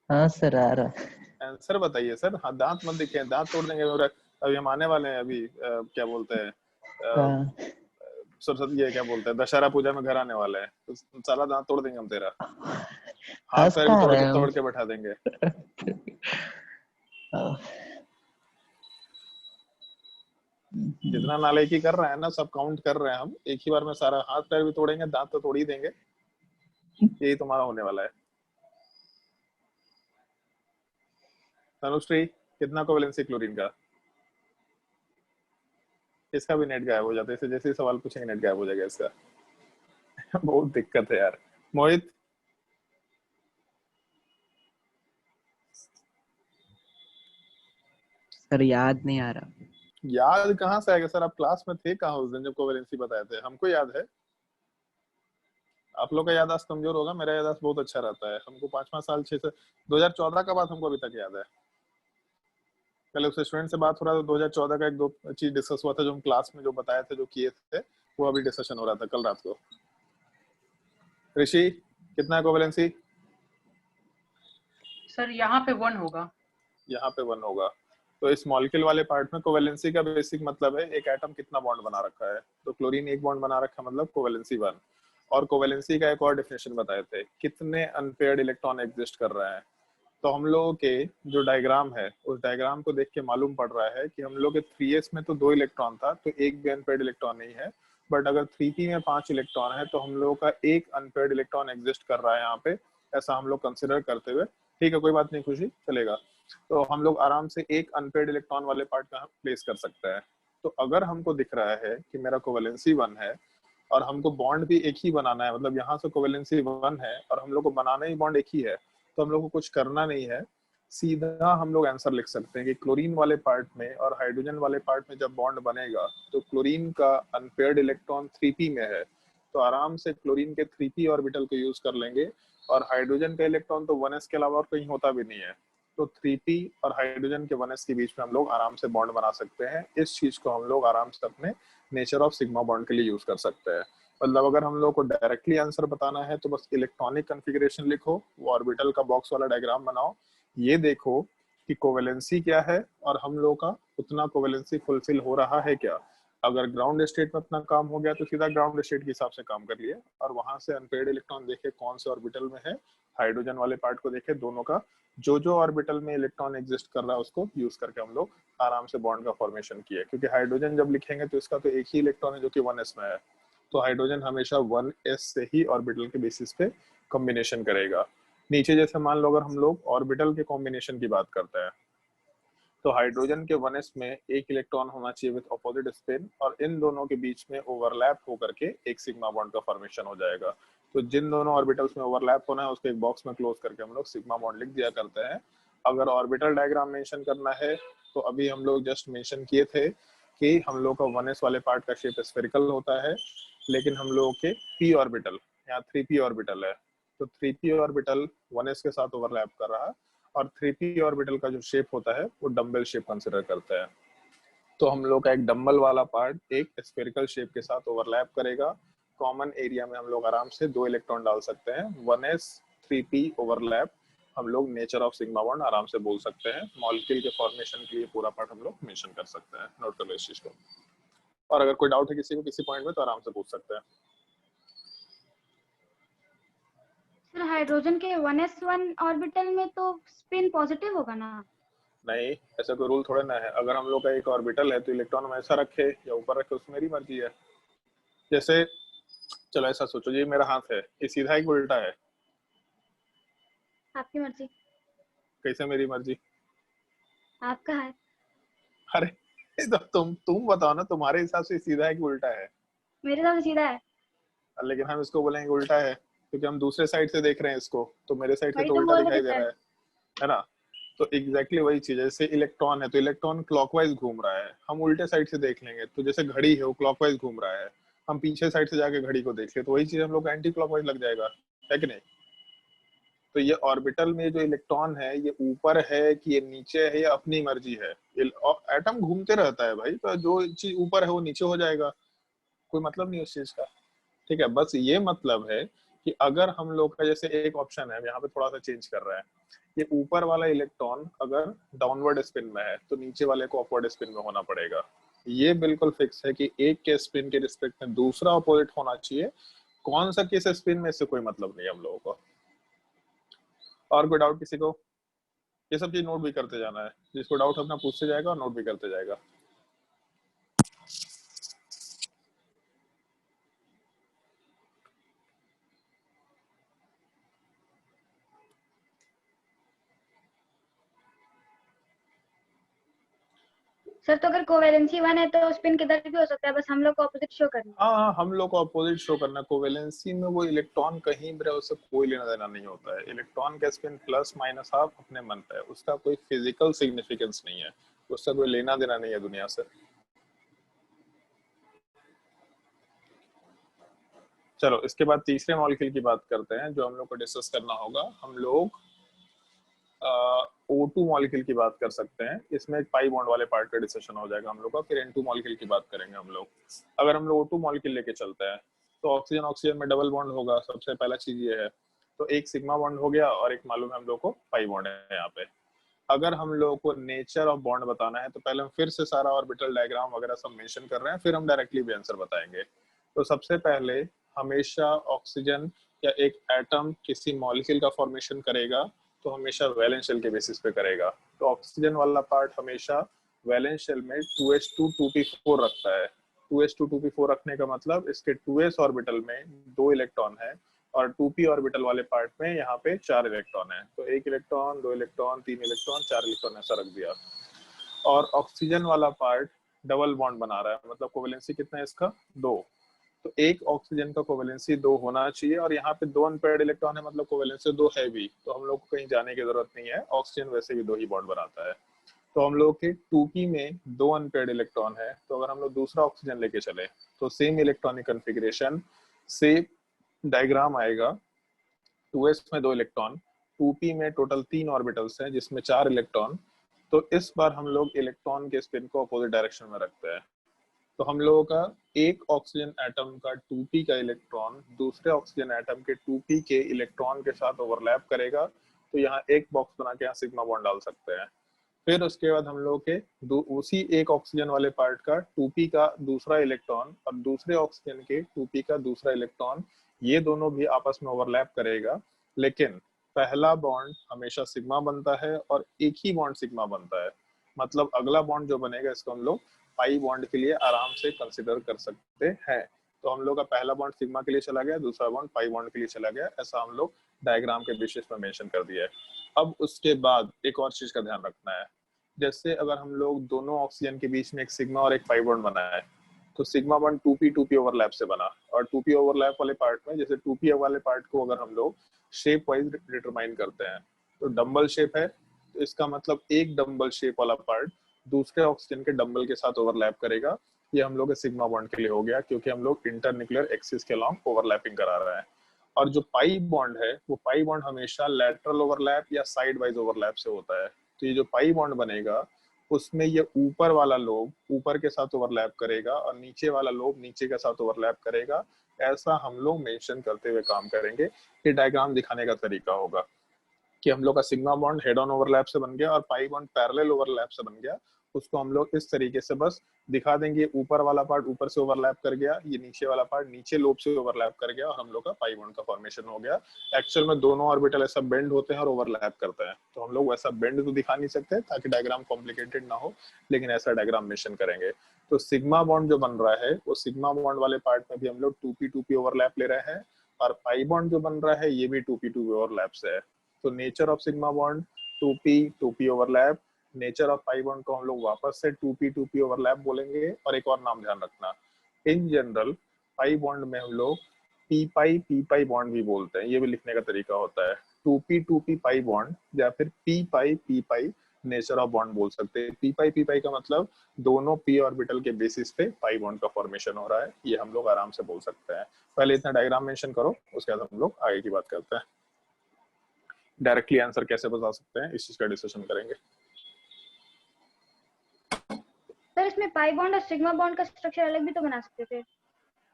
हाँ सर आ रहा। आंसर बताइए सर। हाँ, दांत मत दिखे, दांत तोड़ देंगे मेरा। अभी हम आने वाले हैं अभी, क्या बोलते हैं, हाँ। सरस्वती, ये क्या बोलते हैं, दशहरा पूजा में घर आने वाले हैं, तो साला दांत तोड़ देंगे हम तेरा। हाथ हंस पैर भी कहाँ रहे तोड़ हम। के बैठा देंगे। जितना नालायकी कर रहे हैं ना, सब काउंट कर रहे हैं हम, एक ही बार में सारा हाथ पैर भी तोड़ेंगे, दांत तो तोड़ ही देंगे। यही तुम्हारा होने वाला है। तनुश्री, कितना कोवेलेंसी क्लोरीन का? इसका भी नेट गायब हो जाता है, इसे जैसे ही सवाल पूछेंगे नेट गायब हो जाएगा इसका। बहुत दिक्कत है यार। मोहित, सर याद नहीं आ रहा। याद कहाँ से आएगा सर? आप क्लास में थे कहाँ उस दिन जब कोवेलेंसी बताए थे? हमको याद है। आप लोग का याददाश्त कमजोर होगा, मेरा याददाश्त बहुत अच्छा रहता है। हमको 5 साल 6 से 2014 का बात हमको अभी तक याद है। कल उससे स्टूडेंट से बात हो रहा था, 2014 का एक दो चीज डिस्कस हुआ था जो हम क्लास में जो बताए थे, जो किए थे, वो अभी डिस्कशन हो रहा था कल रात को। ऋषि, कितना है कोवेलेंसी? सर यहाँ पे 1 होगा। यहाँ पे 1 होगा। तो इस मॉलिक्यूल वाले पार्ट में कोवेलेंसी का बेसिक मतलब है एक एटम कितना बॉन्ड बना रखा है। तो क्लोरीन एक बॉन्ड बना रखा है, मतलब कोवेलेंसी 1। और कोवेलेंसी का एक और डेफिनेशन बताए थे, कितने अनपेयर्ड इलेक्ट्रॉन एग्जिस्ट कर रहे हैं। तो हम लोगों के जो डायग्राम है, उस डायग्राम को देख के मालूम पड़ रहा है कि हम लोग के 3s में तो 2 इलेक्ट्रॉन था, तो एक भी अनपेयर्ड इलेक्ट्रॉन नहीं है। बट अगर 3p में 5 इलेक्ट्रॉन है, तो हम लोगों का एक अनपेयर्ड इलेक्ट्रॉन एग्जिस्ट कर रहा है यहाँ पे, ऐसा हम लोग कंसिडर करते हुए। ठीक है, कोई बात नहीं, खुशी चलेगा। तो हम लोग आराम से एक अनपेयर्ड इलेक्ट्रॉन वाले पार्ट का प्लेस कर सकते हैं। तो अगर हमको दिख रहा है कि मेरा कोवेलेंसी 1 है और हमको बॉन्ड भी एक ही बनाना है, मतलब यहाँ से कोवेलेंसी 1 है और हम लोग को बनाना ही बॉन्ड एक ही है, तो हम लोग को कुछ करना नहीं है, सीधा हम लोग आंसर लिख सकते हैं कि क्लोरीन वाले पार्ट में और हाइड्रोजन वाले पार्ट में जब बॉन्ड बनेगा तो क्लोरीन का अनपेयर्ड इलेक्ट्रॉन 3p में है, तो आराम से क्लोरीन के 3p ऑर्बिटल को यूज कर लेंगे। और हाइड्रोजन का इलेक्ट्रॉन तो 1s के अलावा और कहीं होता भी नहीं है, तो 3p और हाइड्रोजन के 1s के बीच में हम लोग आराम से बॉन्ड बना सकते हैं। इस चीज को हम लोग आराम से अपने नेचर ऑफ सिग्मा बॉन्ड के लिए यूज कर सकते हैं। मतलब अगर हम लोग को डायरेक्टली आंसर बताना है तो बस इलेक्ट्रॉनिक कॉन्फ़िगरेशन लिखो, वो ऑर्बिटल का बॉक्स वाला डायग्राम बनाओ, ये देखो कि कोवेलेंसी क्या है और हम लोग का उतना कोवेलेंसी फुलफिल हो रहा है क्या। अगर ग्राउंड स्टेट में अपना काम हो गया तो सीधा ग्राउंड स्टेट के हिसाब से काम कर लिए और वहां से अनपेयर्ड इलेक्ट्रॉन देखे कौन से ऑर्बिटल में है, हाइड्रोजन वाले पार्ट को देखे, दोनों का जो ऑर्बिटल में इलेक्ट्रॉन एग्जिस्ट कर रहा है उसको यूज करके हम लोग आराम से बॉन्ड का फॉर्मेशन किए। क्योंकि हाइड्रोजन जब लिखेंगे तो इसका तो एक ही इलेक्ट्रॉन है जो कि 1s में है, तो हाइड्रोजन हमेशा 1s से ही ऑर्बिटल के बेसिस पे कॉम्बिनेशन करेगा। नीचे जैसे मान लो अगर हम लोग ऑर्बिटल के कॉम्बिनेशन की बात करते हैं, तो हाइड्रोजन के 1s में एक इलेक्ट्रॉन होना चाहिए विद अपोजिट स्पिन, और इन दोनों के बीच में ओवरलैप होकर के एक सिग्मा बॉन्ड का फॉर्मेशन हो जाएगा। तो जिन दोनों ऑर्बिटल्स में ओवरलैप होना है उसको एक बॉक्स में क्लोज करके हम लोग सिग्मा बॉन्ड लिख दिया करते हैं। अगर ऑर्बिटल डायग्राम मेंशन करना है तो अभी हम लोग जस्ट मेंशन किए थे कि हम लोग का 1s वाले पार्ट का शेप स्फेरिकल होता है, लेकिन हम लोग के p ऑर्बिटल, यहाँ 3p ऑर्बिटल है, तो 3p ऑर्बिटल 1s के साथ ओवरलैप कर रहा है और 3p ऑर्बिटल का जो शेप होता है वो डम्बल शेप कंसिडर करते हैं। तो हम लोग का एक डम्बल वाला पार्ट एक स्फेरिकल शेप के साथ ओवरलैप करेगा। कॉमन एरिया में हम लोग आराम से 2 इलेक्ट्रॉन डाल सकते हैं, 1s 3p ओवरलैप, हम लोग नेचर ऑफ सिग्मा बॉन्ड आराम से बोल सकते हैं। मॉलिक्यूल के फॉर्मेशन के लिए पूरा पार्ट हम लोग मेंशन कर सकते हैं। नोट कर लो इस चीज को, और अगर कोई डाउट है किसी को किसी पॉइंट में तो आराम से पूछ सकते हैं। सर हाइड्रोजन के 1s1 ऑर्बिटल में तो स्पिन पॉजिटिव होगा ना? नहीं, ऐसा कोई रूल थोड़ा ना है। अगर हम लोग का एक ऑर्बिटल है तो इलेक्ट्रॉन हम ऐसा रखे या ऊपर रखे उसमें मेरी मर्जी है। जैसे चलो ऐसा सोचो, ये मेरा हाथ है, ये सीधा है कि उल्टा है? आपकी मर्जी। कैसे मेरी मर्जी? आपका है। अरे तो तुम बताओ ना, तुम्हारे हिसाब से सीधा है कि उल्टा है? मेरे साथ सीधा है। लेकिन हम इसको बोलेंगे उल्टा है क्योंकि हम दूसरे साइड से देख रहे हैं इसको, तो मेरे साइड से वही तो तो उल्टा बोल दिखाई रहे दे रहा है ना? तो एग्जैक्टली वही चीज है। जैसे इलेक्ट्रॉन है तो इलेक्ट्रॉन क्लॉकवाइज घूम रहा है, हम उल्टे साइड से देख लेंगे। तो जैसे घड़ी है वो क्लॉकवाइज घूम रहा है, हम पीछे साइड से जाके घड़ी को देख ले तो वही चीज हम लोग एंटी क्लॉकवाइज लग जाएगा, है कि नहीं? तो ये ऑर्बिटल में जो इलेक्ट्रॉन है ये ऊपर है कि ये नीचे है, या अपनी मर्जी है? एटम घूमते रहता है भाई, तो जो चीज ऊपर है वो नीचे हो जाएगा, कोई मतलब नहीं उस चीज का। ठीक है, बस ये मतलब है कि अगर हम लोग का जैसे एक ऑप्शन है, यहाँ पे थोड़ा सा चेंज कर रहा है, ये ऊपर वाला इलेक्ट्रॉन अगर डाउनवर्ड स्पिन में है तो नीचे वाले को अपवर्ड स्पिन में होना पड़ेगा। ये बिल्कुल फिक्स है कि एक के स्पिन के रिस्पेक्ट में दूसरा अपोजिट होना चाहिए। कौन सा किस स्पिन में, इससे कोई मतलब नहीं है हम लोगों को। और कोई डाउट किसी को? ये सब चीज नोट भी करते जाना है, जिसको डाउट अपना पूछते जाएगा और नोट भी करते जाएगा। सर तो अगर कोवेलेंसी 1 है तो स्पिन किधर भी हो सकता है, बस हम लोग को ऑपोजिट शो करना है। हाँ, हम लोग को अपोजिट शो करना। कोवेलेंसी में वो इलेक्ट्रॉन कहीं भी रहे उससे कोई लेना देना नहीं होता है। इलेक्ट्रॉन का स्पिन प्लस माइनस हाफ अपने मन पे है, उसका कोई फिजिकल सिग्निफिकेंस नहीं है, उसका कोई लेना देना नहीं है दुनिया से। चलो इसके बाद तीसरे मॉलिक्यूल की बात करते हैं जो हम लोग को डिस्कस करना होगा। हम लोग O2 मॉलिक्यूल की बात कर सकते हैं। इसमें एक पाई बॉन्ड वाले पार्ट का डिस्कशन हो जाएगा हम लोग का। फिर N2 मॉलिक्यूल की बात करेंगे हम लोग। अगर हम लोग O2 मॉलिक्यूल लेके चलते हैं तो ऑक्सीजन ऑक्सीजन में डबल बॉन्ड होगा, सबसे पहला चीज ये है। तो एक सिग्मा बॉन्ड हो गया और एक मालूम है हम लोग को पाई बॉन्ड है यहाँ पे। अगर हम लोग को नेचर ऑफ बॉन्ड बताना है तो पहले हम फिर से सारा ऑर्बिटल डायग्राम वगैरह सब मेंशन कर रहे हैं, फिर हम डायरेक्टली भी आंसर बताएंगे। तो सबसे पहले हमेशा ऑक्सीजन या एक एटम किसी मॉलिक्यूल का फॉर्मेशन करेगा तो हमेशा वैलेंस शेल के बेसिस पे करेगा। तो ऑक्सीजन वाला पार्ट हमेशा वैलेंस शेल में 2s2 2p4 रखता है। 2s2 2p4 रखने का मतलब इसके 2s ऑर्बिटल में 2 इलेक्ट्रॉन है और 2p ऑर्बिटल वाले पार्ट में यहाँ पे 4 इलेक्ट्रॉन है। तो 1 इलेक्ट्रॉन, 2 इलेक्ट्रॉन, 3 इलेक्ट्रॉन, 4 इलेक्ट्रॉन ऐसा रख दिया। और ऑक्सीजन वाला पार्ट डबल बॉन्ड बना रहा है, मतलब कोवेलेंसी कितना है इसका? 2। तो एक ऑक्सीजन का कोवेलेंसी 2 होना चाहिए और यहाँ पे 2 अनपेयर्ड इलेक्ट्रॉन है, मतलब कोवेलेंसी 2 है भी। तो हम लोग को कहीं जाने की जरूरत नहीं है, ऑक्सीजन वैसे भी 2 ही बॉन्ड बनाता है। तो हम लोग के 2p में 2 अनपेयर्ड इलेक्ट्रॉन है। तो अगर हम लोग दूसरा ऑक्सीजन लेके चले तो सेम इलेक्ट्रॉनिक कन्फिग्रेशन से डायग्राम आएगा। 2s में 2 इलेक्ट्रॉन, 2p में टोटल 3 ऑर्बिटल्स हैं जिसमें 4 इलेक्ट्रॉन। तो इस बार हम लोग इलेक्ट्रॉन के स्पिन को अपोजिट डायरेक्शन में रखते हैं। तो हम लोगों का एक ऑक्सीजन एटम का 2p का इलेक्ट्रॉन दूसरे ऑक्सीजन एटम के 2p के इलेक्ट्रॉन के साथ ओवरलैप करेगा। तो यहाँ एक बॉक्स बना के यहाँ सिग्मा बॉन्ड डाल सकते हैं। फिर उसके बाद हम लोग के उसी एक ऑक्सीजन वाले पार्ट का 2p का दूसरा इलेक्ट्रॉन और दूसरे ऑक्सीजन के 2p का दूसरा इलेक्ट्रॉन, ये दोनों भी आपस में ओवरलैप करेगा। लेकिन पहला बॉन्ड हमेशा सिग्मा बनता है और एक ही बॉन्ड सिग्मा बनता है। मतलब अगला बॉन्ड जो बनेगा इसको हम लोग पाई बॉन्ड के लिए आराम से कंसिडर कर सकते हैं। तो हम लोग का पहला बॉन्ड सिग्मा के लिए चला गया, दूसरा बॉन्ड पाई बॉन्ड के लिए चला गया। ऐसा हम लोग डायग्राम के बेसिस पर मेंशन कर दिया है। अब उसके बाद एक और चीज का ध्यान रखना है। जैसे अगर हम लोग दोनों ऑक्सीजन के बीच में एक सिग्मा और एक पाई बॉन्ड बनाया है तो सिग्मा बॉन्ड 2p ओवरलैप से बना। और 2p ओवरलैप वाले पार्ट में जैसे 2p वाले पार्ट को अगर हम लोग शेप वाइज डिटरमाइन करते हैं तो डम्बल शेप है, तो इसका मतलब एक डम्बल शेप वाला पार्ट दूसरे ऑक्सीजन के डम्बल के साथ ओवरलैप करेगा। ये हम लोग के सिग्मा बॉन्ड के लिए हो गया, क्योंकि हम लोग इंटरन्यूक्लियर एक्सिस के अलॉन्ग ओवरलैपिंग करा रहे हैं। और जो पाई बॉन्ड है वो पाई बॉन्ड हमेशा लैटरल ओवरलैप या साइड वाइज ओवरलैप से होता है। तो ये जो पाई बॉन्ड बनेगा उसमें ये ऊपर वाला लोब ऊपर के साथ ओवरलैप करेगा और नीचे वाला लोब नीचे के साथ ओवरलैप करेगा। ऐसा हम लोग मेंशन करते हुए काम करेंगे। ये डायग्राम दिखाने का तरीका होगा कि हम लोग का sigma bond head on overlap से बन गया और पाई बॉन्ड पैरेलल ओवरलैप से बन गया। उसको हम लोग इस तरीके से बस दिखा देंगे, ऊपर वाला पार्ट ऊपर से ओवरलैप कर गया, ये नीचे वाला पार्ट नीचे लोब से ओवरलैप कर गया और हम लोग का पाई बॉन्ड का फॉर्मेशन हो गया। एक्चुअल में दोनों ऑर्बिटल ऐसा बेंड होते हैं और ओवरलैप करते हैं। तो हम लोग वैसा बेंड तो दिखा नहीं सकते ताकि डायग्राम कॉम्प्लिकेटेड ना हो, लेकिन ऐसा डायग्राम मेंशन करेंगे। तो सिग्मा बॉन्ड जो बन रहा है वो सिग्मा बॉन्ड वाले पार्ट में भी हम लोग 2p ओवरलैप ले रहे हैं और पाई बॉन्ड जो बन रहा है ये भी 2p ओवरलैप से है। तो nature of sigma bond 2p overlap, nature of pi bond को हम लोग वापस से 2p ओवरलैप बोलेंगे। और एक और नाम ध्यान रखना, इन जनरल पाई बॉन्ड में हम लोग p पाई बॉन्ड भी बोलते हैं, ये भी लिखने का तरीका होता है। 2p पाई बॉन्ड या फिर p pi nature of bond बोल सकते हैं। p पाई का मतलब दोनों p ऑर्बिटल के बेसिस पे पाई बॉन्ड का फॉर्मेशन हो रहा है, ये हम लोग आराम से बोल सकते हैं। पहले इतना डायग्राम मेंशन करो, उसके बाद हम लोग आगे की बात करते हैं। डायरेक्टली आंसर कैसे बता सकते हैं इस चीज का डिस्कशन करेंगे। सर इसमें पाई बॉन्ड और सिग्मा बॉन्ड का स्ट्रक्चर अलग भी तो बना सकते थे।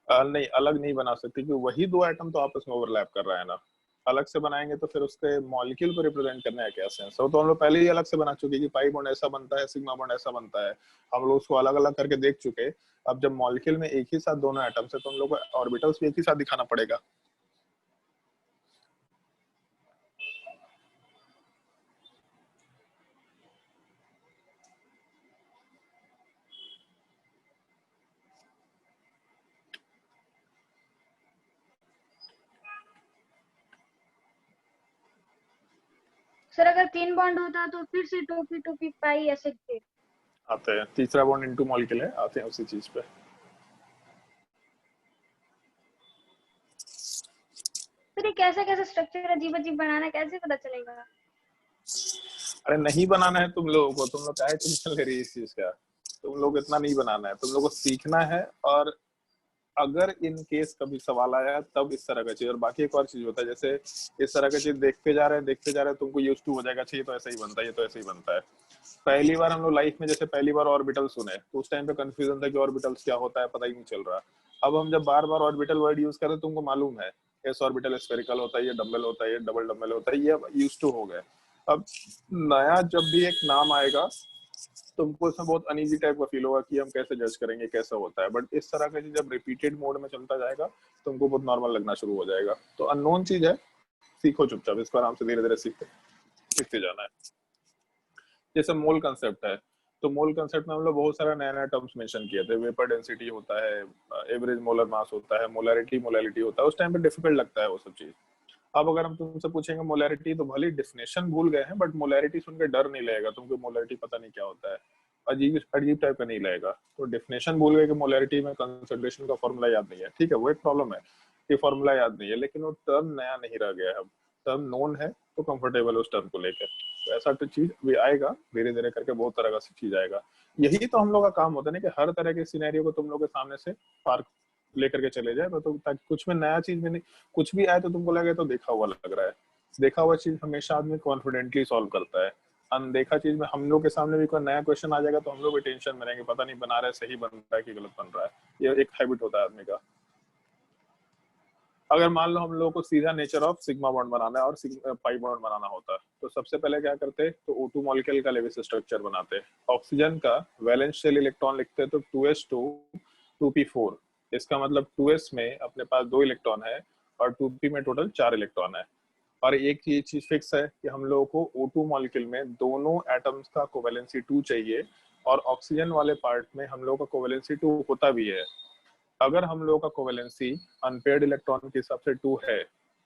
नहीं, अलग नहीं बना सकते क्योंकि वही दो एटम तो आपस में ओवरलैप कर रहा है ना। अलग से बनाएंगे तो फिर उसके मॉलिक्यूल को रिप्रेजेंट करने का क्या सेंस है। तो हम लोग पहले ही अलग से बना चुके कि पाई बॉन्ड ऐसा बनता है, सिग्मा बॉन्ड ऐसा बनता है, हम लोग उसको अलग अलग करके देख चुके। अब जब मॉलिक्यूल में एक ही साथ दोनों एटम्स है तो हम लोग को ऑर्बिटल्स भी एक ही साथ दिखाना पड़ेगा। सर अगर 3 बॉन्ड होता तो फिर से 2p पाई ऐसे थे। आते हैं तीसरा बॉन्ड इनटू मॉलिक्यूल है, आते हैं उसी चीज पे। सर ये कैसा कैसा स्ट्रक्चर अजीब अजीब बनाना कैसे पता चलेगा? अरे नहीं बनाना है तुम लोगों को, तुम लोग क्या टेंशन ले रही है इस चीज का। तुम लोग इतना नहीं बनाना है, तुम लोग को सीखना है। और अगर इन केस कभी सवाल आया तब इस तरह का चीज। और बाकी एक और चीज होता है, जैसे इस तरह का चीज देखते जा रहे हैं तुमको यूज टू हो जाएगा, चाहिए तो ऐसा ही बनता है, ये तो ऐसे ही बनता है। पहली बार हम लोग लाइफ में जैसे पहली बार ऑर्बिटल सुने तो उस टाइम पे कंफ्यूजन था कि ऑर्बिटल्स क्या होता है, पता ही नहीं चल रहा। अब हम जब बार बार ऑर्बिटल वर्ड यूज करें तुमको मालूम है एस ऑर्बिटल स्फेरिकल होता है, ये डबल होता है, ये डबल डबल होता है, ये यूज टू हो गए। अब नया जब भी एक नाम आएगा तुमको इसमें बहुत अनईजी टाइप का फील होगा कि हम कैसे जज करेंगे कैसा होता है। बट इस तरह का चीज जब रिपीटेड मोड में चलता जाएगा तुमको बहुत नॉर्मल लगना शुरू हो जाएगा। तो अननोन चीज है, सीखो चुपचाप, इसको आराम से धीरे धीरे सीखते जाना है। जैसे मोल कंसेप्ट है, तो मोल कंसेप्ट में हम लोग बहुत सारा नया नया टर्म्स मेंशन किए थे। वेपर डेंसिटी होता है, एवरेज मोलर मास होता है, मोलैरिटी होता है। उस टाइम पे डिफिकल्ट लगता है वो सब चीज। अब अगर हम तुमसे पूछेंगे मोलैरिटी, तो भले डेफिनेशन भूल गए हैं बट मोलैरिटी सुन के डर नहीं लगेगा तुमको, मोलैरिटी पता नहीं क्या होता है, अजीब अजीब टाइप का नहीं लगेगा। तो डेफिनेशन भूल गए कि मोलैरिटी में कंसंट्रेशन का फॉर्मूला याद नहीं है, ठीक है, वो एक प्रॉब्लम है कि फॉर्मूला याद नहीं है, लेकिन वो टर्म नया नहीं रह गया है। अब टर्म नोन है तो कंफर्टेबल है उस टर्म को लेकर। तो ऐसा तो चीज भी आएगा धीरे धीरे करके, बहुत तरह का चीज आएगा। यही तो हम लोग का काम होता है ना कि हर तरह के सिनेरियो को तुम लोग के सामने से पार लेकर के चले जाए, तो ताकि कुछ में नया चीज में नहीं, कुछ भी आए तो तुमको लगे तो देखा हुआ लग रहा है। देखा हुआ चीज हमेशा आदमी कॉन्फिडेंटली सॉल्व करता है। अनदेखा चीज में हम लोग के सामने भी कोई नया क्वेश्चन आ जाएगा तो हम लोग भी टेंशन में रहेंगे, पता नहीं बना रहे सही बन रहा है कि गलत बन रहा है। ये एक हैबिट होता है आदमी का। अगर मान लो हम लोगों को सीधा नेचर ऑफ सिग्मा बॉन्ड बनाना है और पाई बॉन्ड बनाना होता है तो सबसे पहले क्या करते, तो O2 मॉलिक्यूल का लेविस स्ट्रक्चर बनाते। ऑक्सीजन का वैलेंस शेल इलेक्ट्रॉन लिखते तो 2s2 2p4। इसका मतलब 2s में अपने पास 2 इलेक्ट्रॉन है और 2p में टोटल 4 इलेक्ट्रॉन है। और एक चीज फिक्स है कि हम लोगों को O2 मॉलिक्यूल में दोनों एटम्स का कोवेलेंसी 2 चाहिए और ऑक्सीजन वाले पार्ट में हम लोगों का कोवेलेंसी 2 होता भी है। अगर हम लोगों का कोवेलेंसी अनपेयर्ड इलेक्ट्रॉन के हिसाब से 2 है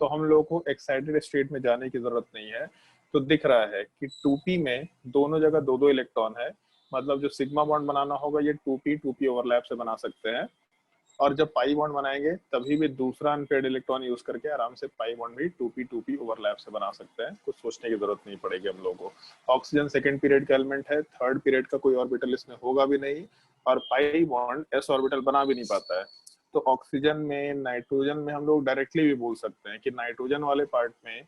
तो हम लोगों को एक्साइटेड स्टेट में जाने की जरूरत नहीं है। तो दिख रहा है कि 2p में दोनों जगह 2-2 इलेक्ट्रॉन है, मतलब जो सिग्मा बॉन्ड बनाना होगा ये 2p ओवरलैप से बना सकते हैं। और जब पाई बॉन्ड बनाएंगे तभी भी दूसरा अनपेयर्ड इलेक्ट्रॉन यूज करके आराम से पाई बॉन्ड भी 2p ओवरलैप से बना सकते हैं, कुछ सोचने की जरूरत नहीं पड़ेगी हम लोगों को। ऑक्सीजन सेकंड पीरियड का एलिमेंट है, थर्ड पीरियड का कोई ऑर्बिटल इसमें होगा भी नहीं और पाई बॉन्ड एस ऑर्बिटल बना भी नहीं पाता है। तो ऑक्सीजन में नाइट्रोजन में हम लोग डायरेक्टली भी बोल सकते हैं कि नाइट्रोजन वाले पार्ट में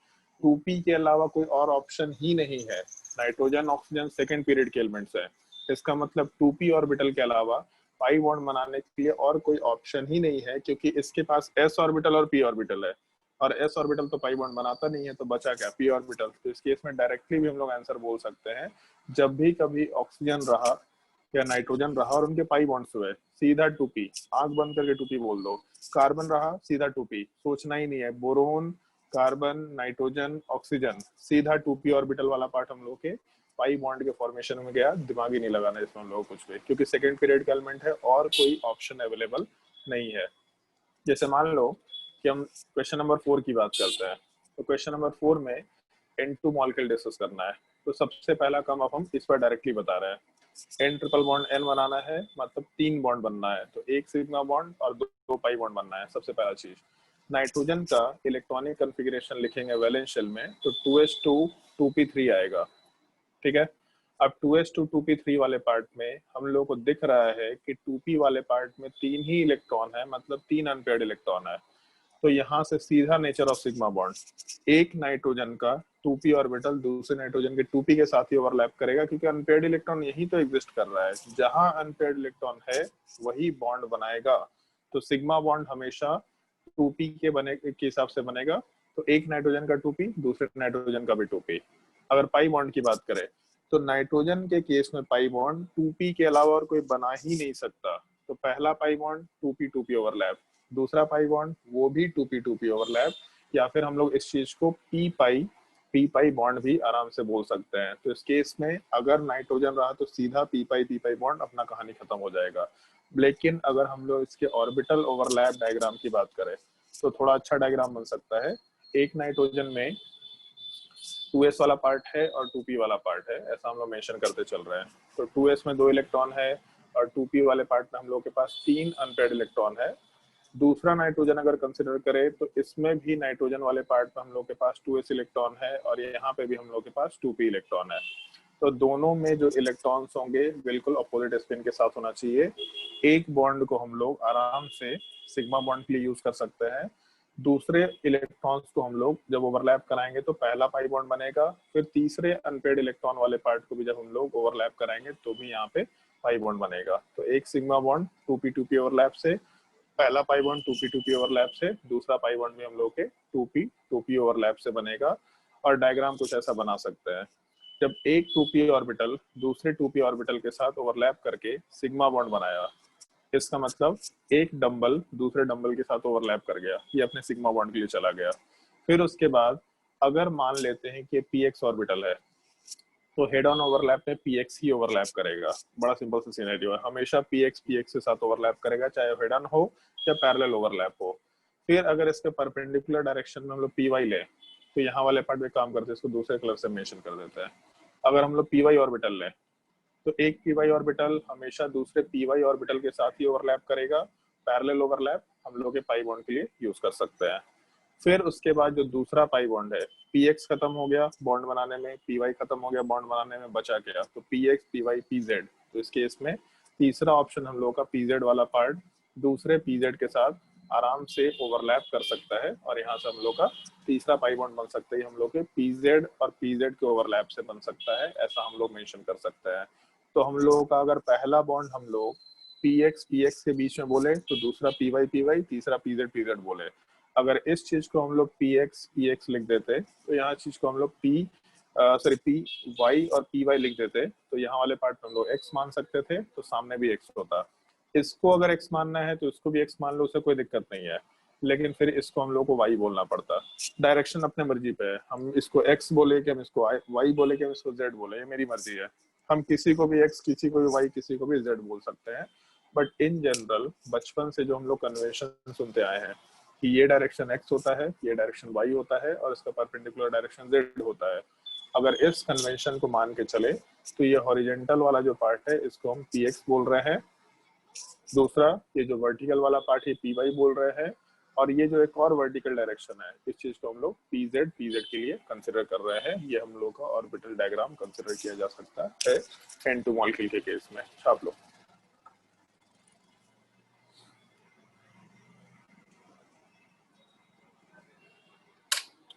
2p के अलावा कोई और ऑप्शन ही नहीं है। नाइट्रोजन ऑक्सीजन सेकंड पीरियड के एलिमेंट्स है, इसका मतलब 2p ऑर्बिटल के अलावा पाई बॉन्ड बनाने के लिए और कोई ऑप्शन ही नहीं है, क्योंकि इसके पास s ऑर्बिटल और p ऑर्बिटल है और s ऑर्बिटल तो पाई बॉन्ड बनाता नहीं है, तो बचा क्या, p ऑर्बिटल। तो इस केस में डायरेक्टली भी हम लोग आंसर बोल सकते हैं, जब भी कभी ऑक्सीजन रहा या नाइट्रोजन रहा और उनके पाई बॉन्ड्स हुए सीधा 2p, आंख बंद करके 2p बोल दो। कार्बन रहा सीधा 2p, सोचना ही नहीं है। बोरोन, कार्बन, नाइट्रोजन, ऑक्सीजन, सीधा 2p ऑर्बिटल वाला पार्ट हम लोग के पाई बॉन्ड के फॉर्मेशन में गया। दिमाग ही नहीं लगाना इसमें हम लोग कुछ भी, क्योंकि सेकंड पीरियड का एलिमेंट है और कोई ऑप्शन अवेलेबल नहीं है। जैसे मान लो कि हम क्वेश्चन नंबर 4 की बात करते हैं, तो क्वेश्चन नंबर 4 में N2 मॉलिक्यूल डिस्कस करना है। तो सबसे पहला काम अब हम इस पर डायरेक्टली बता रहे हैं। N ट्रिपल बॉन्ड N बनाना है, मतलब 3 बॉन्ड बनना है, तो एक सिग्मा बॉन्ड और 2 पाई बॉन्ड बनना है। सबसे पहला चीज नाइट्रोजन का इलेक्ट्रॉनिक कॉन्फ़िगरेशन लिखेंगे वैलेंस शेल में, तो 2s2 2p3 आएगा, ठीक है। अब 2s2 2p3 वाले पार्ट में हम लोग को दिख रहा है कि 2p वाले पार्ट में 3 ही इलेक्ट्रॉन है, मतलब 3 अनपेयर्ड इलेक्ट्रॉन है। तो यहाँ से सीधा नेचर ऑफ सिग्मा बॉन्ड, एक नाइट्रोजन का 2p ऑर्बिटल दूसरे नाइट्रोजन के 2p के साथ ही ओवरलैप करेगा, क्योंकि अनपेयर्ड इलेक्ट्रॉन यही तो एग्जिस्ट कर रहा है। जहां अनपेयर्ड इलेक्ट्रॉन है वही बॉन्ड बनाएगा। तो सिग्मा बॉन्ड हमेशा 2p के हिसाब से बनेगा। तो एक नाइट्रोजन का 2p, दूसरे नाइट्रोजन का भी 2p। अगर पाई बॉन्ड की बात करें तो नाइट्रोजन के केस में पाई बॉन्ड 2p के अलावा और कोई बना ही नहीं सकता। तो पहला pi bond 2p 2p overlap, दूसरा पाई बॉन्ड वो भी 2p 2p ओवरलैप, या फिर हम लोग इस चीज को पी पाई बॉन्ड भी आराम से बोल सकते हैं। तो इस केस में अगर नाइट्रोजन रहा तो सीधा पी पाई बॉन्ड अपना कहानी खत्म हो जाएगा। लेकिन अगर हम लोग इसके ऑर्बिटल ओवरलैप डायग्राम की बात करें तो थोड़ा अच्छा डायग्राम बन सकता है। एक नाइट्रोजन में 2s वाला पार्ट है और 2p वाला पार्ट है, ऐसा हम लोग मेंशन करते चल रहे हैं। तो 2s में 2 इलेक्ट्रॉन है और 2p वाले पार्ट में हम लोग के पास 3 अनपेयर्ड इलेक्ट्रॉन है। दूसरा नाइट्रोजन अगर कंसिडर करें तो इसमें भी नाइट्रोजन वाले पार्ट में हम लोग के पास 2s इलेक्ट्रॉन है और यहाँ पे भी हम लोग के पास 2p इलेक्ट्रॉन है। तो दोनों में जो इलेक्ट्रॉन्स होंगे बिल्कुल अपोजिट स्पिन के साथ होना चाहिए। एक बॉन्ड को हम लोग आराम से सिग्मा बॉन्ड के लिए यूज कर सकते हैं। दूसरे इलेक्ट्रॉन्स को हम लोग जब ओवरलैप कराएंगे तो पहला पाई बॉन्ड बनेगा, फिर तीसरे अनपेयर्ड इलेक्ट्रॉन वाले पार्ट को भी जब हम लोग ओवरलैप कराएंगे तो भी यहाँ पे पाई बॉन्ड बनेगा। तो एक sigma bond 2p 2p overlap से, पहला pi bond 2p 2p overlap से, दूसरा पाई बॉन्ड भी हम लोग के 2p 2p ओवरलैप से बनेगा। और डायग्राम कुछ ऐसा बना सकते हैं। जब एक 2p ऑर्बिटल दूसरे 2p ऑर्बिटल के साथ ओवरलैप करके सिग्मा बॉन्ड बनाया, इसका मतलब एक डंबल दूसरे डंबल के साथ ओवरलैप कर गया, ये अपने सिग्मा बॉन्ड के लिए चला गया। फिर उसके बाद अगर मान लेते हैं कि px ऑर्बिटल है तो हेड ऑन ओवरलैप में px ही ओवरलैप करेगा। बड़ा सिंपल सा सिनेरियो है, हमेशा px के साथ ओवरलैप करेगा, चाहे हेड ऑन हो या पैरेलल ओवरलैप हो। फिर अगर इसके परपेंडिकुलर डायरेक्शन में हम लोग py ले तो यहाँ वाले पार्ट में काम करते हैं, इसको दूसरे कलर से मेंशन कर देते हैं। अगर हम लोग py ऑर्बिटल लें तो एक py ऑर्बिटल हमेशा दूसरे py ऑर्बिटल के साथ ही ओवरलैप करेगा। पैरेलल ओवरलैप हम लोग के पाई बॉन्ड के लिए यूज कर सकते हैं। फिर उसके बाद जो दूसरा पाई बॉन्ड है, px खत्म हो गया बॉन्ड बनाने में, py खत्म हो गया बॉन्ड बनाने में, बचा गया तो px py pz। तो इस केस में तीसरा ऑप्शन हम लोग का pz वाला पार्ट दूसरे pz के साथ आराम से ओवरलैप कर सकता है और यहाँ से हम लोग का तीसरा पाई बॉन्ड बन सकता है। हम लोग के pz और pz के ओवरलैप से बन सकता है, ऐसा हम लोग मेंशन कर सकते हैं। तो हम लोगों का अगर पहला बॉन्ड हम लोग px के बीच में बोले तो दूसरा py तीसरा pz बोले। अगर इस चीज को हम लोग px लिख देते तो यहाँ चीज को हम लोग py और py लिख देते तो यहाँ वाले पार्ट में हम लोग x मान सकते थे, तो सामने भी x होता। इसको अगर x मानना है तो इसको भी x मान लो, उसे कोई दिक्कत नहीं है। लेकिन फिर इसको हम लोग को y बोलना पड़ता। डायरेक्शन अपने मर्जी पे है, हम इसको x बोले कि हम इसको y बोले कि हम इसको z बोले, ये मेरी मर्जी है। हम किसी को भी x, किसी को भी y, किसी को भी z बोल सकते हैं। बट इन जनरल बचपन से जो हम लोग कन्वेंशन सुनते आए हैं कि ये डायरेक्शन x होता है, ये डायरेक्शन y होता है और इसका परपेंडिकुलर डायरेक्शन z होता है। अगर इस कन्वेंशन को मान के चले तो ये हॉरिजेंटल वाला जो पार्ट है इसको हम px बोल रहे हैं, दूसरा ये जो वर्टिकल वाला पार्ट है py बोल रहे हैं, और ये जो एक और वर्टिकल डायरेक्शन है इस चीज को हम लोग pz के लिए कंसिडर कर रहे हैं। ये हम लोग का ऑर्बिटल डायग्राम कंसिडर किया जा सकता है N2 मॉलिक्यूल के केस में। छाप लो।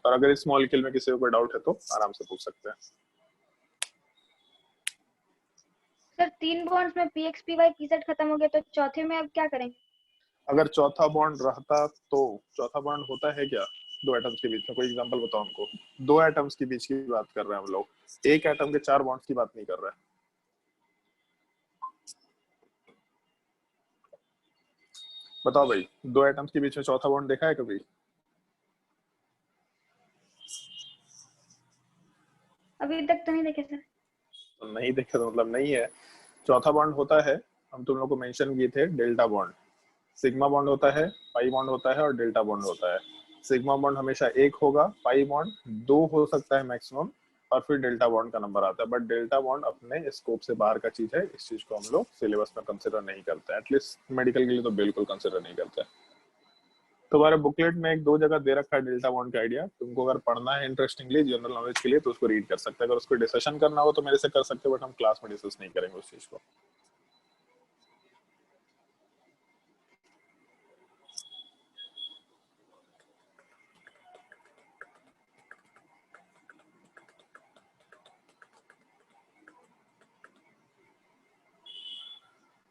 और अगर इस मॉलिक्यूल में किसी को कोई डाउट है तो आराम से पूछ सकते हैं। सर 3 बॉन्ड्स में px py pz खत्म हो गया तो चौथे में अब क्या करें? अगर चौथा बॉन्ड रहता तो चौथा बॉन्ड होता है क्या दो एटम्स के बीच में? कोई एग्जांपल बताओ हमको। दो एटम्स के बीच की बात कर रहे हैं हम लोग, एक एटम के 4 बॉन्ड्स की बात नहीं कर रहे हैं। बताओ भाई, दो एटम्स के बीच में चौथा बॉन्ड देखा है कभी? अभी तक तो नहीं देखे सर। तो नहीं देखे तो मतलब नहीं है। चौथा बॉन्ड होता है, हम तुम लोग को मेंशन किए थे, डेल्टा बॉन्ड। सिग्मा बॉन्ड होता है, पाई बॉन्ड होता है और डेल्टा बॉन्ड होता है। सिग्मा बॉन्ड हमेशा एक होगा, पाई बॉन्ड 2 हो सकता है मैक्सिमम, और फिर डेल्टा बॉन्ड का नंबर आता है। बट डेल्टा बॉन्ड अपने स्कोप से बाहर का चीज है, इस चीज को हम लोग सिलेबस में कंसिडर नहीं करते हैं, एटलीस्ट मेडिकल के लिए तो बिल्कुल कंसिडर नहीं करते। तुम्हारे बुकलेट में एक दो जगह दे रखा है डेल्टा बॉन्ड का आइडिया, तुमको अगर पढ़ना है इंटरेस्टिंगली जनरल नॉलेज के लिए तो उसको रीड कर सकते हैं। अगर उसको डिस्कशन करना हो तो मेरे से कर सकते हो, बट हम क्लास में डिस्कस नहीं करेंगे उस चीज को।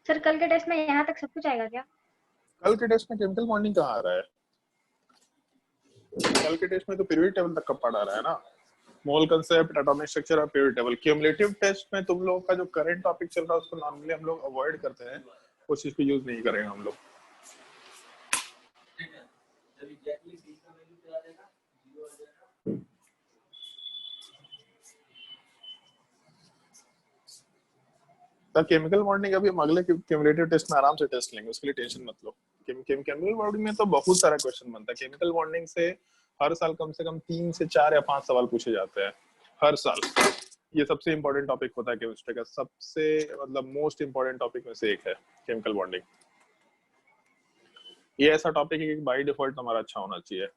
सर कल के टेस्ट में यहाँ तक सब कुछ आएगा क्या? कल के टेस्ट में केमिकल बॉन्डिंग कहाँ आ रहा है? कल के टेस्ट में तो पीरियड टेबल तक का पढ़ा रहा है ना, मोल कंसेप्ट, एटॉमिक स्ट्रक्चर और पीरियड टेबल। क्यूमुलेटिव टेस्ट में तुम लोगों का जो करंट टॉपिक चल रहा है उसको नॉर्मली हम लोग अवॉइड करते हैं, उस चीज को यूज नहीं करेंगे हम लोग। तो केमिकल बॉन्डिंग अभी हम अगले क्यूमुलेटिव टेस्ट में आराम से टेस्ट लेंगे, उसके लिए टेंशन मत लो। केमिकल बॉन्डिंग में तो बहुत सारा क्वेश्चन बनता है। केमिकल बॉन्डिंग से हर साल कम से कम 3 से 4 या 5 सवाल पूछे जाते हैं हर साल। ये सबसे इंपॉर्टेंट टॉपिक होता है केमिस्ट्री का, सबसे मतलब मोस्ट इंपॉर्टेंट टॉपिक में से एक है केमिकल बॉन्डिंग। ये ऐसा टॉपिक है कि बाय डिफॉल्ट हमारा अच्छा होना चाहिए।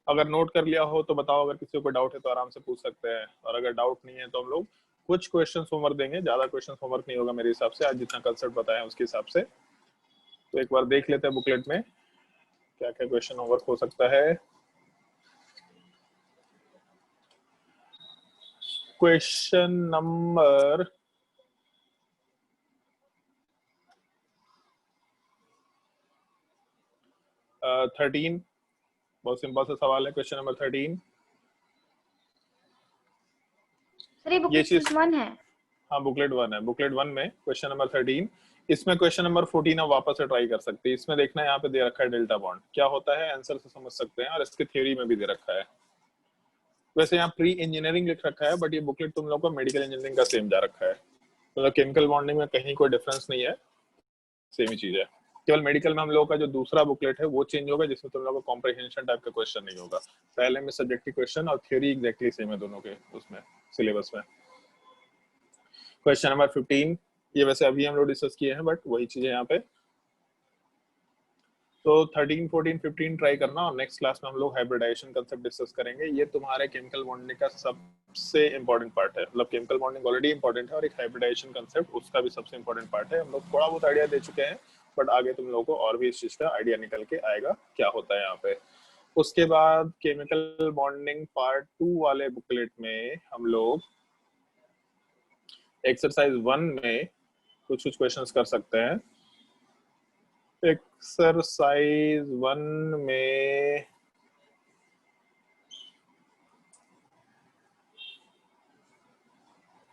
अगर नोट कर लिया हो तो बताओ, अगर किसी को डाउट है तो आराम से पूछ सकते हैं, और अगर डाउट नहीं है तो हम लोग कुछ क्वेश्चन होमवर्क देंगे, ज्यादा क्वेश्चन होमवर्क नहीं होगा मेरे हिसाब से, आज जितना कंसेप्ट बताया उसके हिसाब से। तो एक बार देख लेते हैं बुकलेट में क्या क्या क्वेश्चन होमवर्क हो सकता है। क्वेश्चन नंबर 13, बहुत सिंपल सा सवाल है। क्वेश्चन नंबर 13, सर ये ये बुकलेट चीज 1 है। हाँ बुकलेट 1 है। बुकलेट 1 में क्वेश्चन नंबर 13, इसमें क्वेश्चन नंबर 14 आप वापस से ट्राई कर सकते हैं। इसमें देखना है यहाँ पे दे रखा है डेल्टा बॉन्ड क्या होता है, आंसर से समझ सकते हैं, और इसके थ्योरी में भी दे रखा है। वैसे यहाँ प्री इंजीनियरिंग लिख रखा है, बट ये बुकलेट तुम लोग को मेडिकल इंजीनियरिंग का सेम जा रखा है, मतलब केमिकल बॉन्डिंग में कहीं कोई डिफरेंस नहीं है, सेम ही चीज है। केवल मेडिकल में हम लोगों का जो दूसरा बुकलेट है वो चेंज होगा, जिसमें तुम लोगों को कॉम्प्रिहेंशन टाइप का क्वेश्चन नहीं होगा। पहले में सब्जेक्टिव क्वेश्चन और थ्योरी एग्जैक्टली सेम है दोनों के उसमें सिलेबस में। क्वेश्चन नंबर 15, ये वैसे अभी हम लोग डिस्कस किए हैं बट वही चीज है यहाँ पे। तो 13, 14, 15 ट्राई करना, और नेक्स्ट क्लास में हम लोग हाइब्रिडाइजेशन कंसेप्ट डिस्कस करेंगे। ये तुम्हारे केमिकल बॉन्डिंग का सबसे इंपॉर्टेंट पार्ट है, मतलब केमिकल बॉन्डिंग ऑलरेडी इंपॉर्टेंट है और एक हाइब्रिडाइजेशन कंसेप्ट उसका भी सबसे इंपॉर्टेंट पार्ट है। हम लोग थोड़ा बहुत आइडिया दे चुके हैं, बट आगे तुम लोगों को और भी इस चीज का आइडिया निकल के आएगा क्या होता है यहाँ पे। उसके बाद केमिकल बॉन्डिंग पार्ट 2 वाले बुकलेट में हम लोग एक्सरसाइज 1 में कुछ कुछ क्वेश्चंस कर सकते हैं। एक्सरसाइज 1 में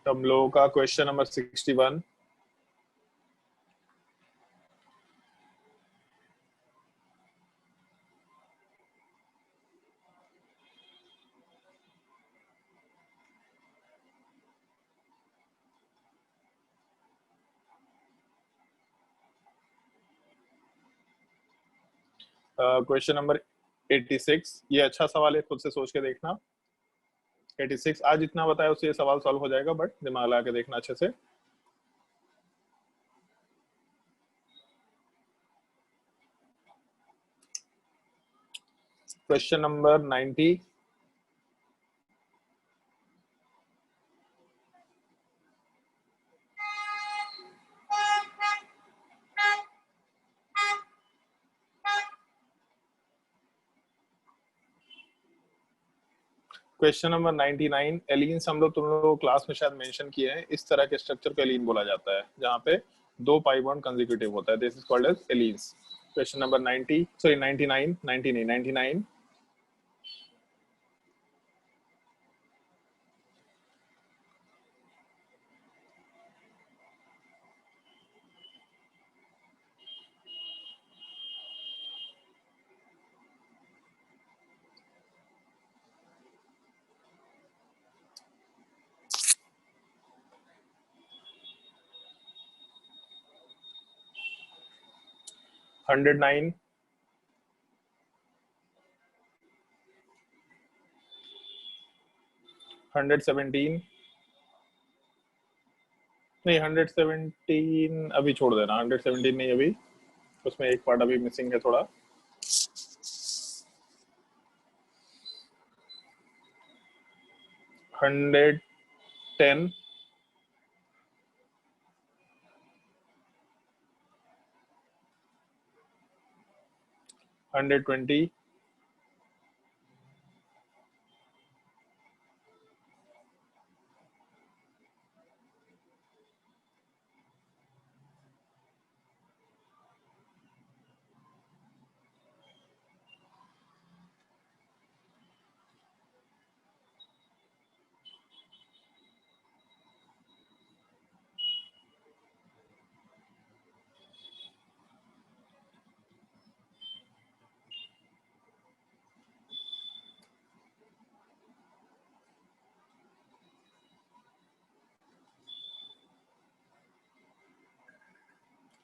हम लोगों का क्वेश्चन नंबर 61, क्वेश्चन नंबर 86, ये अच्छा सवाल है, खुद से सोच के देखना। 86 आज इतना बताया उससे ये सवाल सॉल्व हो जाएगा, बट दिमाग लगा के देखना अच्छे से। क्वेश्चन नंबर 90, क्वेश्चन नंबर 99, एलीन्स हम लोग तुम लोग क्लास में शायद मेंशन किए हैं, इस तरह के स्ट्रक्चर को एलीन बोला जाता है जहाँ पे 2 पाई बॉन्ड कंसेक्यूटिव होता है, this is called as allenes. Question number 90, sorry 99, 90 नहीं 99, 109, 117, नहीं 117 अभी छोड़ देना, 117 नहीं अभी, उसमें एक पार्ट अभी मिसिंग है थोड़ा। 110, 120, 121,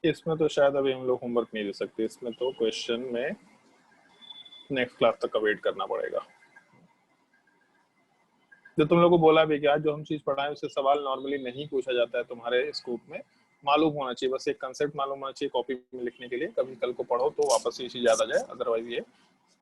इसमें तो शायद अभी हम लोग होमवर्क नहीं दे सकते, इसमें तो क्वेश्चन में नेक्स्ट क्लास तक का वेट करना पड़ेगा। जो तुम लोग को बोला भी कि आज जो हम चीज पढ़ाएं उससे सवाल नॉर्मली नहीं पूछा जाता है तुम्हारे स्कोप में, मालूम होना चाहिए, बस एक कंसेप्ट मालूम होना चाहिए कॉपी में लिखने के लिए, कभी कल को पढ़ो तो वापस ये चीज याद आ जाए। अदरवाइज ये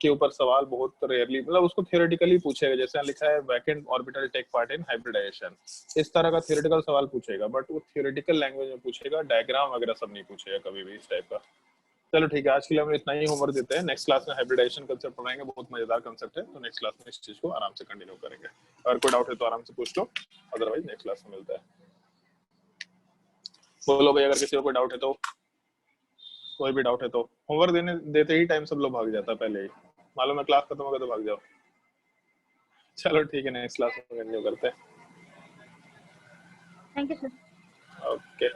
के ऊपर सवाल बहुत रेयरली, मतलब उसको थियोरेटिकली पूछेगा, जैसे यहाँ लिखा है vacant orbital take part in hybridization, इस तरह का थियोरेटिकल सवाल पूछेगा, बट वो थियोरेटिकल लैंग्वेज में पूछेगा, डायग्राम वगैरह सब नहीं पूछेगा कभी भी इस टाइप का। चलो ठीक है, आज के लिए हम इतना ही होमवर्क देते हैं, नेक्स्ट क्लास में हाइब्रिडाइजेशन कंसेप्ट पढ़ाएंगे, बहुत मजेदार कंसेप्ट है, तो नेक्स्ट क्लास में इस चीज को आराम से कंटिन्यू करेंगे। अगर कोई डाउट है तो आराम से पूछ लो, अदरवाइज नेक्स्ट क्लास में मिलता है। बोलो भाई, अगर किसी को कोई डाउट है तो, कोई भी डाउट है तो। होमवर्क देते ही टाइम सब लोग भाग जाता है पहले ही, मालूम है क्लास खत्म होगा तो भाग जाओ। चलो ठीक है, नेक्स्ट क्लास में कंटिन्यू करते हैं। Thank you sir. ओके।